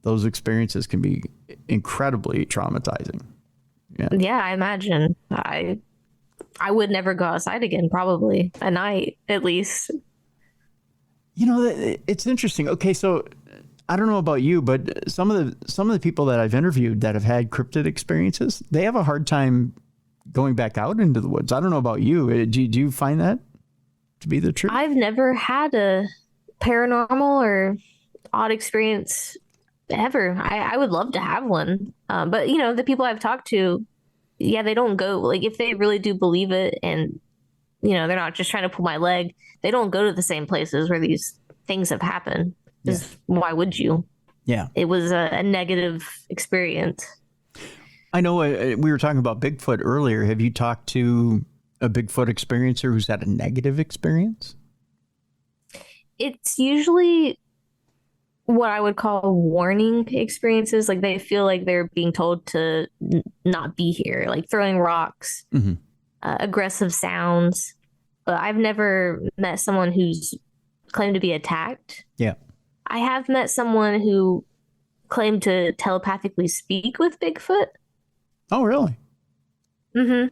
those experiences can be incredibly traumatizing. Yeah, I imagine. I would never go outside again, probably at night, at least. It's interesting. Okay, so I don't know about you, but some of the people that I've interviewed that have had cryptid experiences, they have a hard time going back out into the woods. I don't know about you. Do you find that to be the truth? I've never had a paranormal or odd experience ever. I would love to have one. But the people I've talked to, they don't go, like, if they really do believe it and they're not just trying to pull my leg, they don't go to the same places where these things have happened. Because why would you? Yeah. It was a negative experience. I know we were talking about Bigfoot earlier. Have you talked to a Bigfoot experiencer who's had a negative experience? It's usually what I would call warning experiences. Like they feel like they're being told to not be here, like throwing rocks, aggressive sounds. But I've never met someone who's claimed to be attacked. Yeah. I have met someone who claimed to telepathically speak with Bigfoot. Oh, really? Mm-hmm.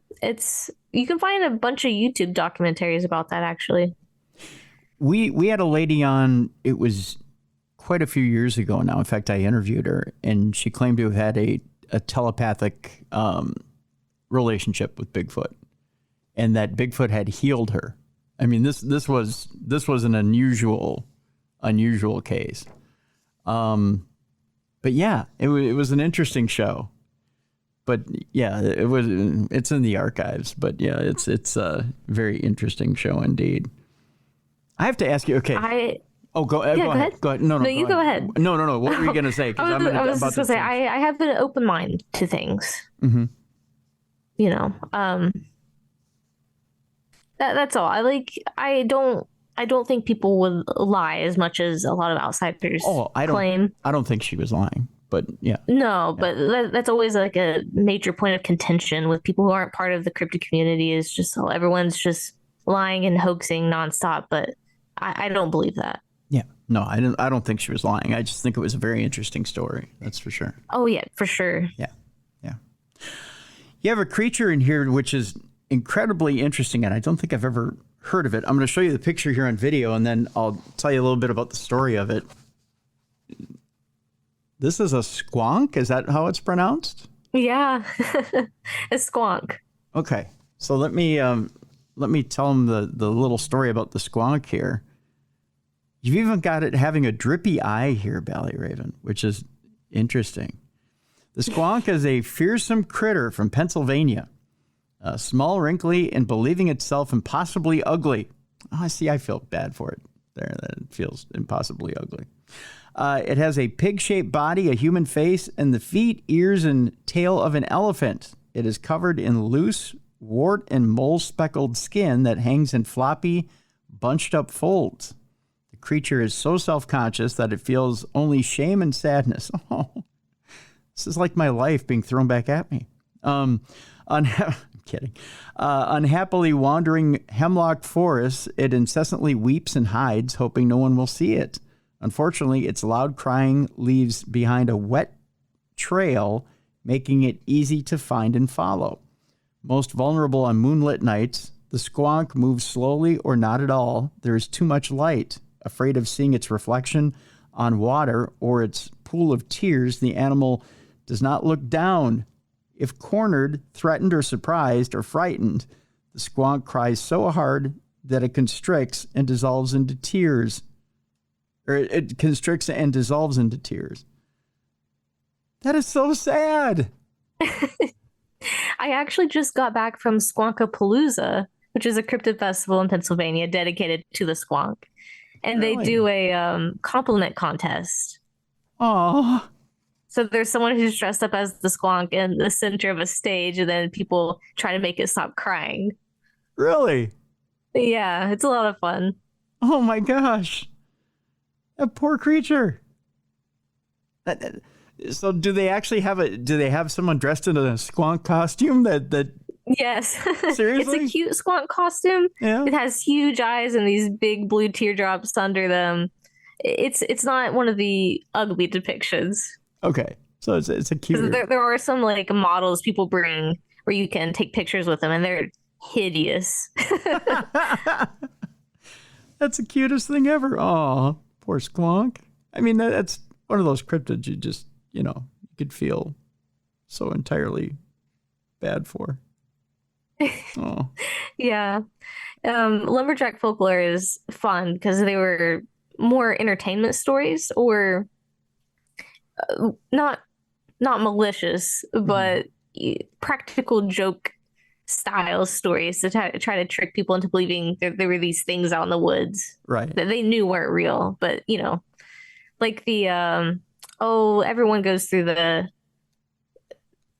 You can find a bunch of YouTube documentaries about that, actually. We had a lady on, it was quite a few years ago now. In fact, I interviewed her, and she claimed to have had a telepathic relationship with Bigfoot, and that Bigfoot had healed her. I mean, this was an unusual case. But yeah, it was an interesting show. But yeah, it's in the archives. But yeah, it's a very interesting show indeed. I have to ask you. Okay. Go ahead. Go ahead. No, you go ahead. No. What were you going to say? I was just going to say I have an open mind to things. Mm-hmm. That's all. I don't think people would lie as much as a lot of outsiders claim. I don't think she was lying, but yeah. No, but that's always like a major point of contention with people who aren't part of the cryptid community, is just everyone's just lying and hoaxing nonstop. But I don't believe that. Yeah, no, I don't think she was lying. I just think it was a very interesting story. That's for sure. Oh yeah, for sure. Yeah. You have a creature in here which is incredibly interesting, and I don't think I've ever heard of it. I'm going to show you the picture here on video, and then I'll tell you a little bit about the story of it. This is a squonk. Is that how it's pronounced? Yeah, a squonk. Okay, so let me tell them the little story about the squonk here. You've even got it having a drippy eye here, BallyRaven, which is interesting. The squonk is a fearsome critter from Pennsylvania. Small, wrinkly, and believing itself impossibly ugly. Oh, I feel bad for it there. That it feels impossibly ugly. It has a pig-shaped body, a human face, and the feet, ears, and tail of an elephant. It is covered in loose, wart and mole-speckled skin that hangs in floppy, bunched-up folds. The creature is so self-conscious that it feels only shame and sadness. Oh, this is like my life being thrown back at me. I'm kidding. Unhappily wandering hemlock forests, it incessantly weeps and hides, hoping no one will see it. Unfortunately, its loud crying leaves behind a wet trail, making it easy to find and follow. Most vulnerable on moonlit nights, the squonk moves slowly or not at all. There is too much light. Afraid of seeing its reflection on water or its pool of tears, the animal does not look down. If cornered, threatened, or surprised, or frightened, the squonk cries so hard that it constricts and dissolves into tears. Or it constricts and dissolves into tears. That is so sad. I actually just got back from Squonkapalooza, which is a cryptid festival in Pennsylvania dedicated to the squonk. And they do a compliment contest. Oh, So there's someone who's dressed up as the squonk in the center of a stage, and then people try to make it stop crying. really? Yeah, it's a lot of fun. Oh my gosh. That poor creature. So do they actually have someone dressed in a squonk costume that Yes. seriously? It's a cute squonk costume. Yeah. It has huge eyes and these big blue teardrops under them. It's not one of the ugly depictions. Okay. So it's a cute. There are some like models people bring where you can take pictures with them, and they're hideous. That's the cutest thing ever. Oh, poor squonk. I mean, that's one of those cryptids you just, you could feel so entirely bad for. Oh. Yeah. Lumberjack folklore is fun because they were more entertainment stories, or not malicious, but practical joke style stories to try to trick people into believing there were these things out in the woods Right. that they knew weren't real. But like the everyone goes through the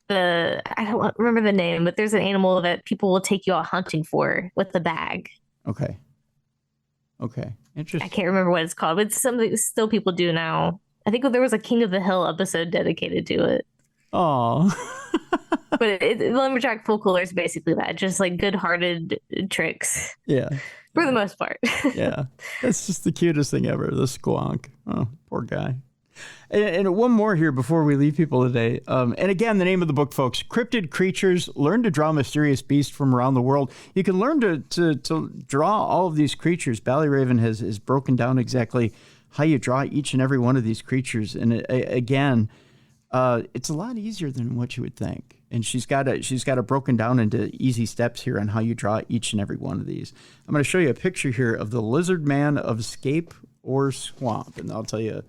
I don't remember the name, but there's an animal that people will take you out hunting for with the bag. Okay. Interesting. I can't remember what it's called, but it's something still people do now. I think there was a King of the Hill episode dedicated to it. Oh. But lumberjack folklore is basically that, just like good-hearted tricks. Yeah. For the most part. Yeah. That's just the cutest thing ever, the squonk. Oh, poor guy. And one more here before we leave people today. And again, the name of the book, folks, Cryptid Creatures, Learn to Draw Mysterious Beasts from Around the World. You can learn to draw all of these creatures. BallyRaven has broken down exactly how you draw each and every one of these creatures. And again, it's a lot easier than what you would think. And she's got it broken down into easy steps here on how you draw each and every one of these. I'm going to show you a picture here of the lizard man of Scape or Swamp, and I'll tell you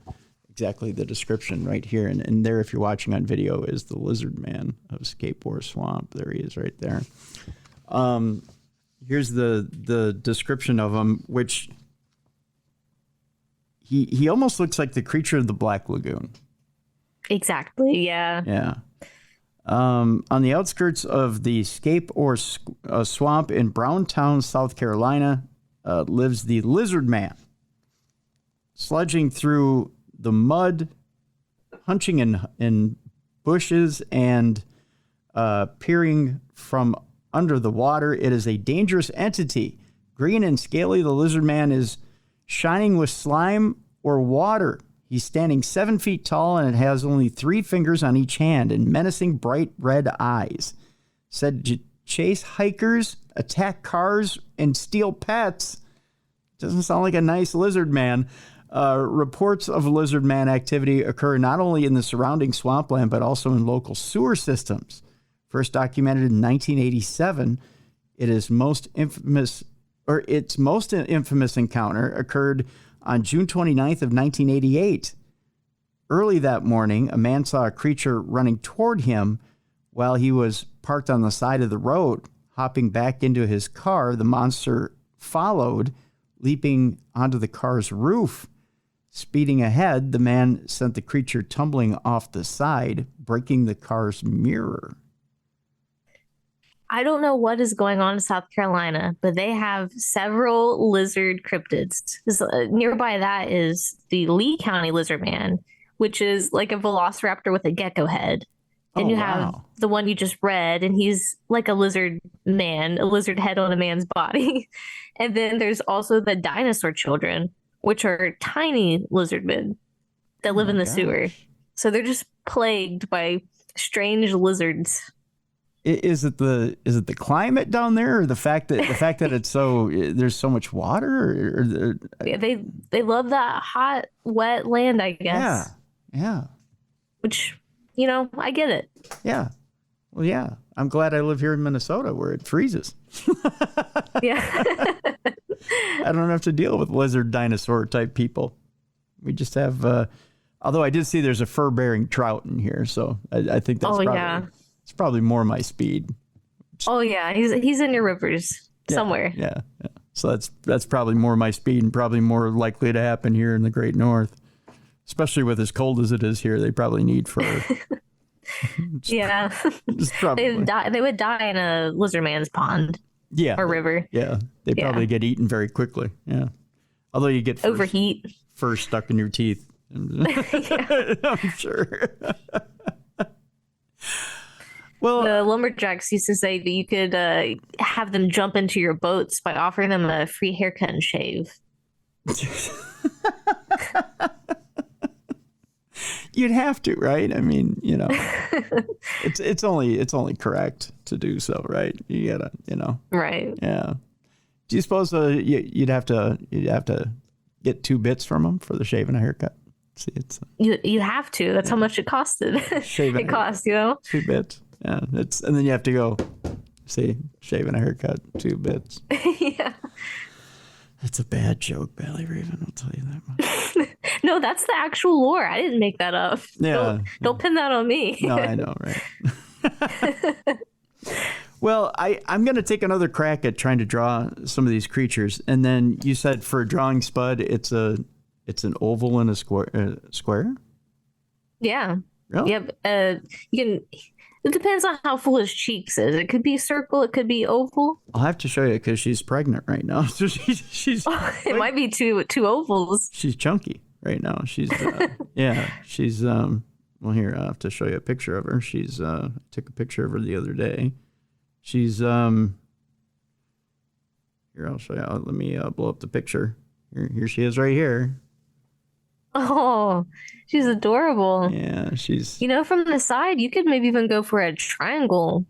exactly the description right here. And there, if you're watching on video, is the lizard man of Scape or Swamp. There he is right there. Here's the description of him, which he almost looks like the creature of the Black Lagoon. Exactly, yeah. Yeah. On the outskirts of the Scape or Swamp in Browntown, South Carolina, lives the lizard man. Sludging through the mud, hunching in bushes, and peering from under the water. It is a dangerous entity. Green and scaly, the lizard man is shining with slime or water. He's standing 7 feet tall, and it has only 3 fingers on each hand and menacing bright red eyes. Said to chase hikers, attack cars, and steal pets. Doesn't sound like a nice lizard man. Reports of lizard man activity occur not only in the surrounding swampland, but also in local sewer systems. First documented in 1987, its most infamous encounter occurred on June 29th of 1988. Early that morning, a man saw a creature running toward him while he was parked on the side of the road. Hopping back into his car, the monster followed, leaping onto the car's roof. Speeding ahead, the man sent the creature tumbling off the side, breaking the car's mirror. I don't know what is going on in South Carolina, but they have several lizard cryptids. Nearby that is the Lee County lizard man, which is like a velociraptor with a gecko head. Then you have the one you just read, and he's like a lizard man, a lizard head on a man's body. And then there's also the dinosaur children, which are tiny lizard men that live in the sewer. So they're just plagued by strange lizards. Is it the climate down there, or the fact that it's there's so much water? Yeah, they love that hot, wet land, I guess. Yeah. Which, I get it. Yeah. Well, yeah. I'm glad I live here in Minnesota where it freezes. Yeah. I don't have to deal with lizard dinosaur type people. We just have Although I did see there's a fur-bearing trout in here, so I think that's it's probably more my speed. Oh yeah, he's in your rivers somewhere. Yeah. So that's probably more my speed and probably more likely to happen here in the Great North, especially with as cold as it is here. They probably need fur. Yeah, they would die in a lizard man's pond. Yeah, or river. Yeah, they probably get eaten very quickly. Yeah, although you get overheat, fur stuck in your teeth. I'm sure. Well, the lumberjacks used to say that you could have them jump into your boats by offering them a free haircut and shave. You'd have to, right? I mean, it's only correct to do so, right? You gotta, Right? Yeah. Do you suppose you'd have to get 2 bits from them for the shave and a haircut? See, it's you have to. That's how much it costed. It cost, 2 bits. Yeah, and then you have to go, see, shaving a haircut, 2 bits. Yeah. That's a bad joke, BallyRaven, I'll tell you that much. No, that's the actual lore. I didn't make that up. Yeah. Don't pin that on me. No, I know, right? Well, I'm going to take another crack at trying to draw some of these creatures. And then you said for a drawing spud, it's an oval and a square? Yeah. Really? Yep. It depends on how full his cheeks is. It could be circle. It could be oval. I'll have to show you because she's pregnant right now. So she's it might be two ovals. She's chunky right now. She's she's well, here I'll have to show you a picture of her. She's took a picture of her the other day. She's here, I'll show you. Let me blow up the picture. Here she is right here. Oh, she's adorable. Yeah, she's... from the side, you could maybe even go for a triangle.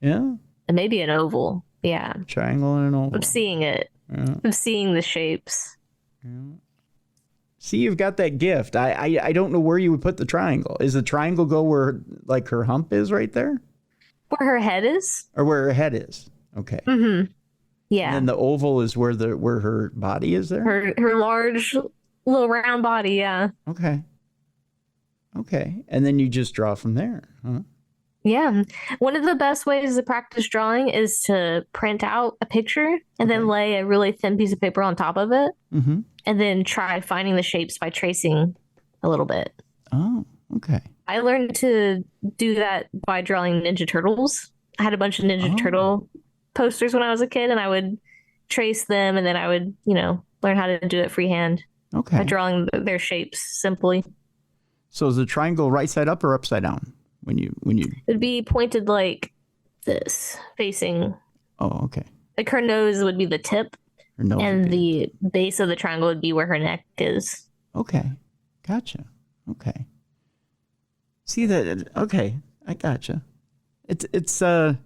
Yeah? And maybe an oval. Yeah. Triangle and an oval. I'm seeing it. Yeah. I'm seeing the shapes. Yeah. See, you've got that gift. I don't know where you would put the triangle. Is the triangle go where, like, her hump is right there? Where her head is? Or where her head is. Okay. Mm-hmm. Yeah. And the oval is where her body is there? Her large... little round body, yeah. Okay. And then you just draw from there, huh? Yeah. One of the best ways to practice drawing is to print out a picture and then lay a really thin piece of paper on top of it. Mm-hmm. And then try finding the shapes by tracing a little bit. Oh, okay. I learned to do that by drawing Ninja Turtles. I had a bunch of Ninja Turtle posters when I was a kid, and I would trace them, and then I would, learn how to do it freehand. Okay. By drawing their shapes simply. So is the triangle right side up or upside down when you? It'd be pointed like this, facing. Oh, okay. Like her nose would be the tip, and the base of the triangle would be where her neck is. Okay, gotcha. Okay. See that? Okay, I gotcha. It's okay,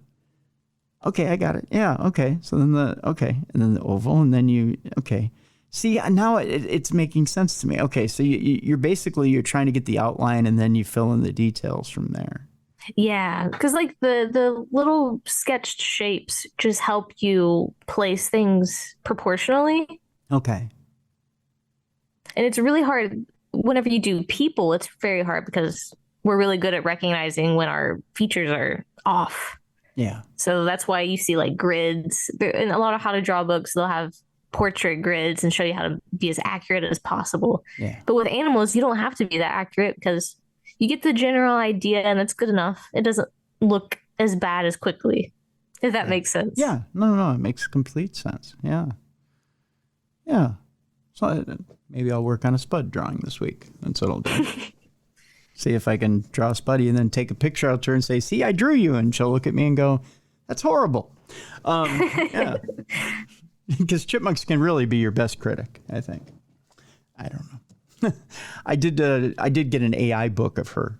I got it. Yeah. Okay. So then and then the oval, and then okay. See, now it's making sense to me. Okay, so you're trying to get the outline and then you fill in the details from there. Yeah, because like the little sketched shapes just help you place things proportionally. Okay. And it's really hard whenever you do people. It's very hard because we're really good at recognizing when our features are off. Yeah. So that's why you see like grids. In a lot of how to draw books, they'll have portrait grids and show you how to be as accurate as possible. Yeah. But with animals, you don't have to be that accurate because you get the general idea and that's good enough. It doesn't look as bad as quickly, if that makes sense. Yeah. No, it makes complete sense. Yeah. Yeah. So maybe I'll work on a spud drawing this week. That's what I'll do. See if I can draw a spuddy and then take a picture out to her and say, see, I drew you. And she'll look at me and go, that's horrible. Yeah. Because chipmunks can really be your best critic, I think. I don't know. I did get an AI book of her,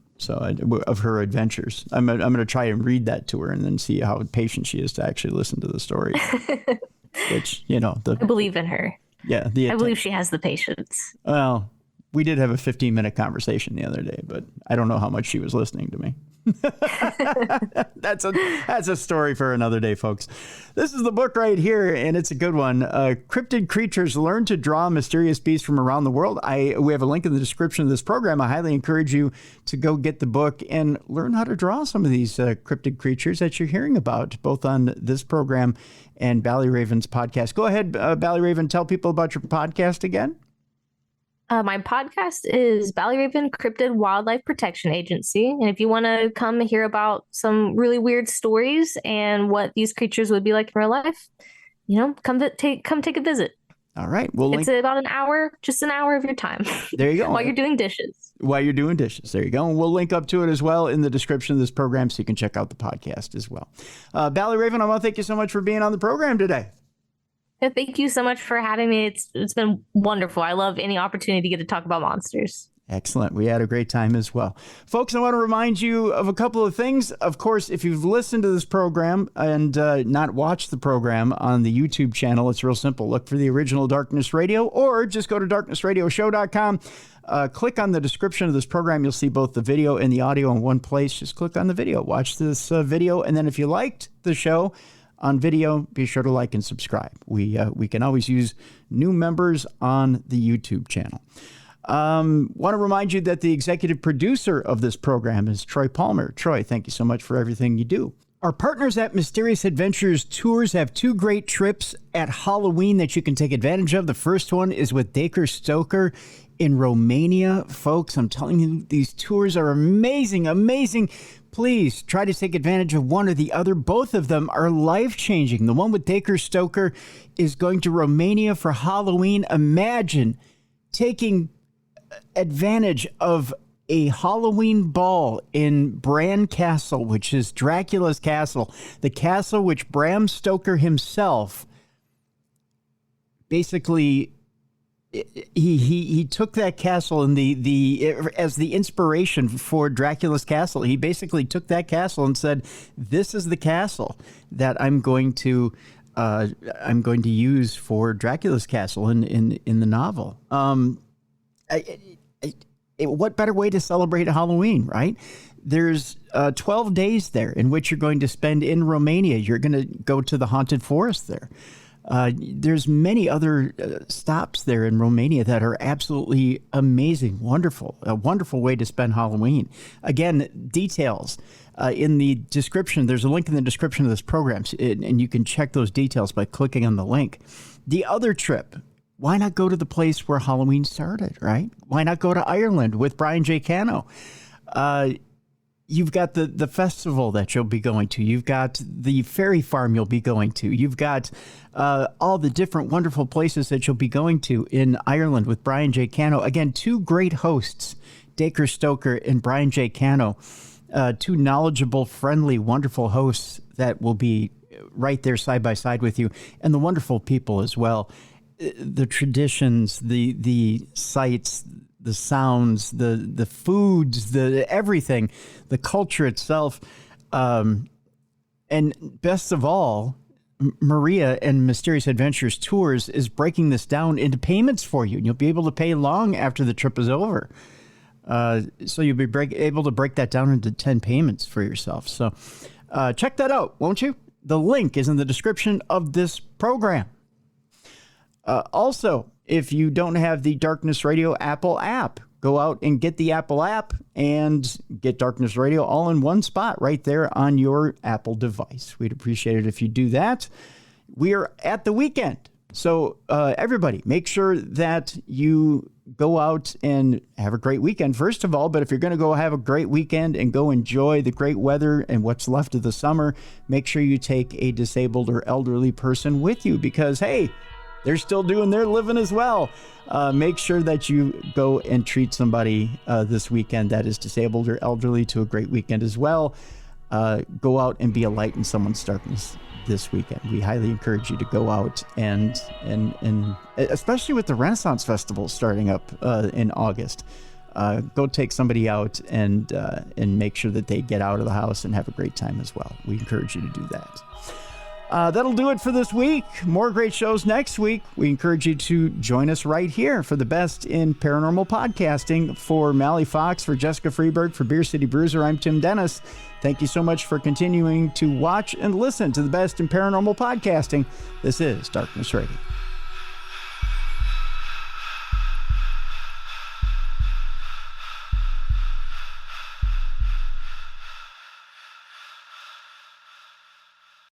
of her adventures. I'm going to try and read that to her and then see how patient she is to actually listen to the story. Which, I believe in her. Yeah. I believe she has the patience. Well, we did have a 15-minute conversation the other day, but I don't know how much she was listening to me. That's a story for another day, folks. This is the book right here, and it's a good one. Cryptid Creatures: Learn to Draw Mysterious Beasts from Around the World. We have a link in the description of this program. I highly encourage you to go get the book and learn how to draw some of these cryptid creatures that you're hearing about, both on this program and BallyRaven's podcast. Go ahead, BallyRaven, tell people about your podcast again. My podcast is BallyRaven Cryptid Wildlife Protection Agency. And if you want to come hear about some really weird stories and what these creatures would be like in real life, come take a visit. All right. It's about an hour of your time. There you go. While you're doing dishes. There you go. And we'll link up to it as well in the description of this program so you can check out the podcast as well. BallyRaven, I want to thank you so much for being on the program today. Yeah, thank you so much for having me. It's been wonderful. I love any opportunity to get to talk about monsters. Excellent. We had a great time as well. Folks, I want to remind you of a couple of things. Of course, if you've listened to this program and not watched the program on the YouTube channel, it's real simple. Look for the original Darkness Radio, or just go to darknessradioshow.com. Click on the description of this program. You'll see both the video and the audio in one place. Just click on the video. Watch this video. And then if you liked the show on video, be sure to like and subscribe. We can always use new members on the YouTube channel. Want to remind you that the executive producer of this program is Troy Palmer. Troy, thank you so much for everything you do. Our partners at Mysterious Adventures Tours have two great trips at Halloween that you can take advantage of. The first one is with Dacre Stoker in Romania. Folks, I'm telling you, these tours are amazing, amazing. Please try to take advantage of one or the other. Both of them are life-changing. The one with Dacre Stoker is going to Romania for Halloween. Imagine taking advantage of a Halloween ball in Bran Castle, which is Dracula's castle, the castle which Bram Stoker himself basically he took that castle and as the inspiration for Dracula's castle. He basically took that castle and said, "This is the castle that I'm going to use for Dracula's castle in the novel." What better way to celebrate Halloween, right? There's 12 days there in which you're going to spend in Romania. You're going to go to the haunted forest there. There's many other stops there in Romania that are absolutely amazing, wonderful, a wonderful way to spend Halloween. Again, details in the description. There's a link in the description of this program, and you can check those details by clicking on the link. The other trip, why not go to the place where Halloween started, right? Why not go to Ireland with Brian J. Cano? You've got the festival that you'll be going to. You've got the fairy farm you'll be going to. You've got all the different wonderful places that you'll be going to in Ireland with Brian J. Cano. Again, two great hosts, Dacre Stoker and Brian J. Cano, two knowledgeable, friendly, wonderful hosts that will be right there side by side with you, and the wonderful people as well. The traditions, the sights, the sounds, the foods, the everything, the culture itself. And best of all, Maria and Mysterious Adventures Tours is breaking this down into payments for you. And you'll be able to pay long after the trip is over. So you'll be able to break that down into 10 payments for yourself. So check that out, won't you? The link is in the description of this program. Also, if you don't have the Darkness Radio Apple app, go out and get the Apple app and get Darkness Radio all in one spot right there on your Apple device. We'd appreciate it if you do that. We are at the weekend. So everybody, make sure that you go out and have a great weekend, first of all. But if you're going to go have a great weekend and go enjoy the great weather and what's left of the summer, make sure you take a disabled or elderly person with you because, hey, they're still doing their living as well. Make sure that you go and treat somebody this weekend that is disabled or elderly to a great weekend as well. Go out and be a light in someone's darkness this weekend. We highly encourage you to go out and especially with the Renaissance Festival starting up in August. Go take somebody out and make sure that they get out of the house and have a great time as well. We encourage you to do that. That'll do it for this week. More great shows next week. We encourage you to join us right here for the best in paranormal podcasting. For Mally Fox, for Jessica Freeberg, for Beer City Bruiser, I'm Tim Dennis. Thank you so much for continuing to watch and listen to the best in paranormal podcasting. This is Darkness Radio.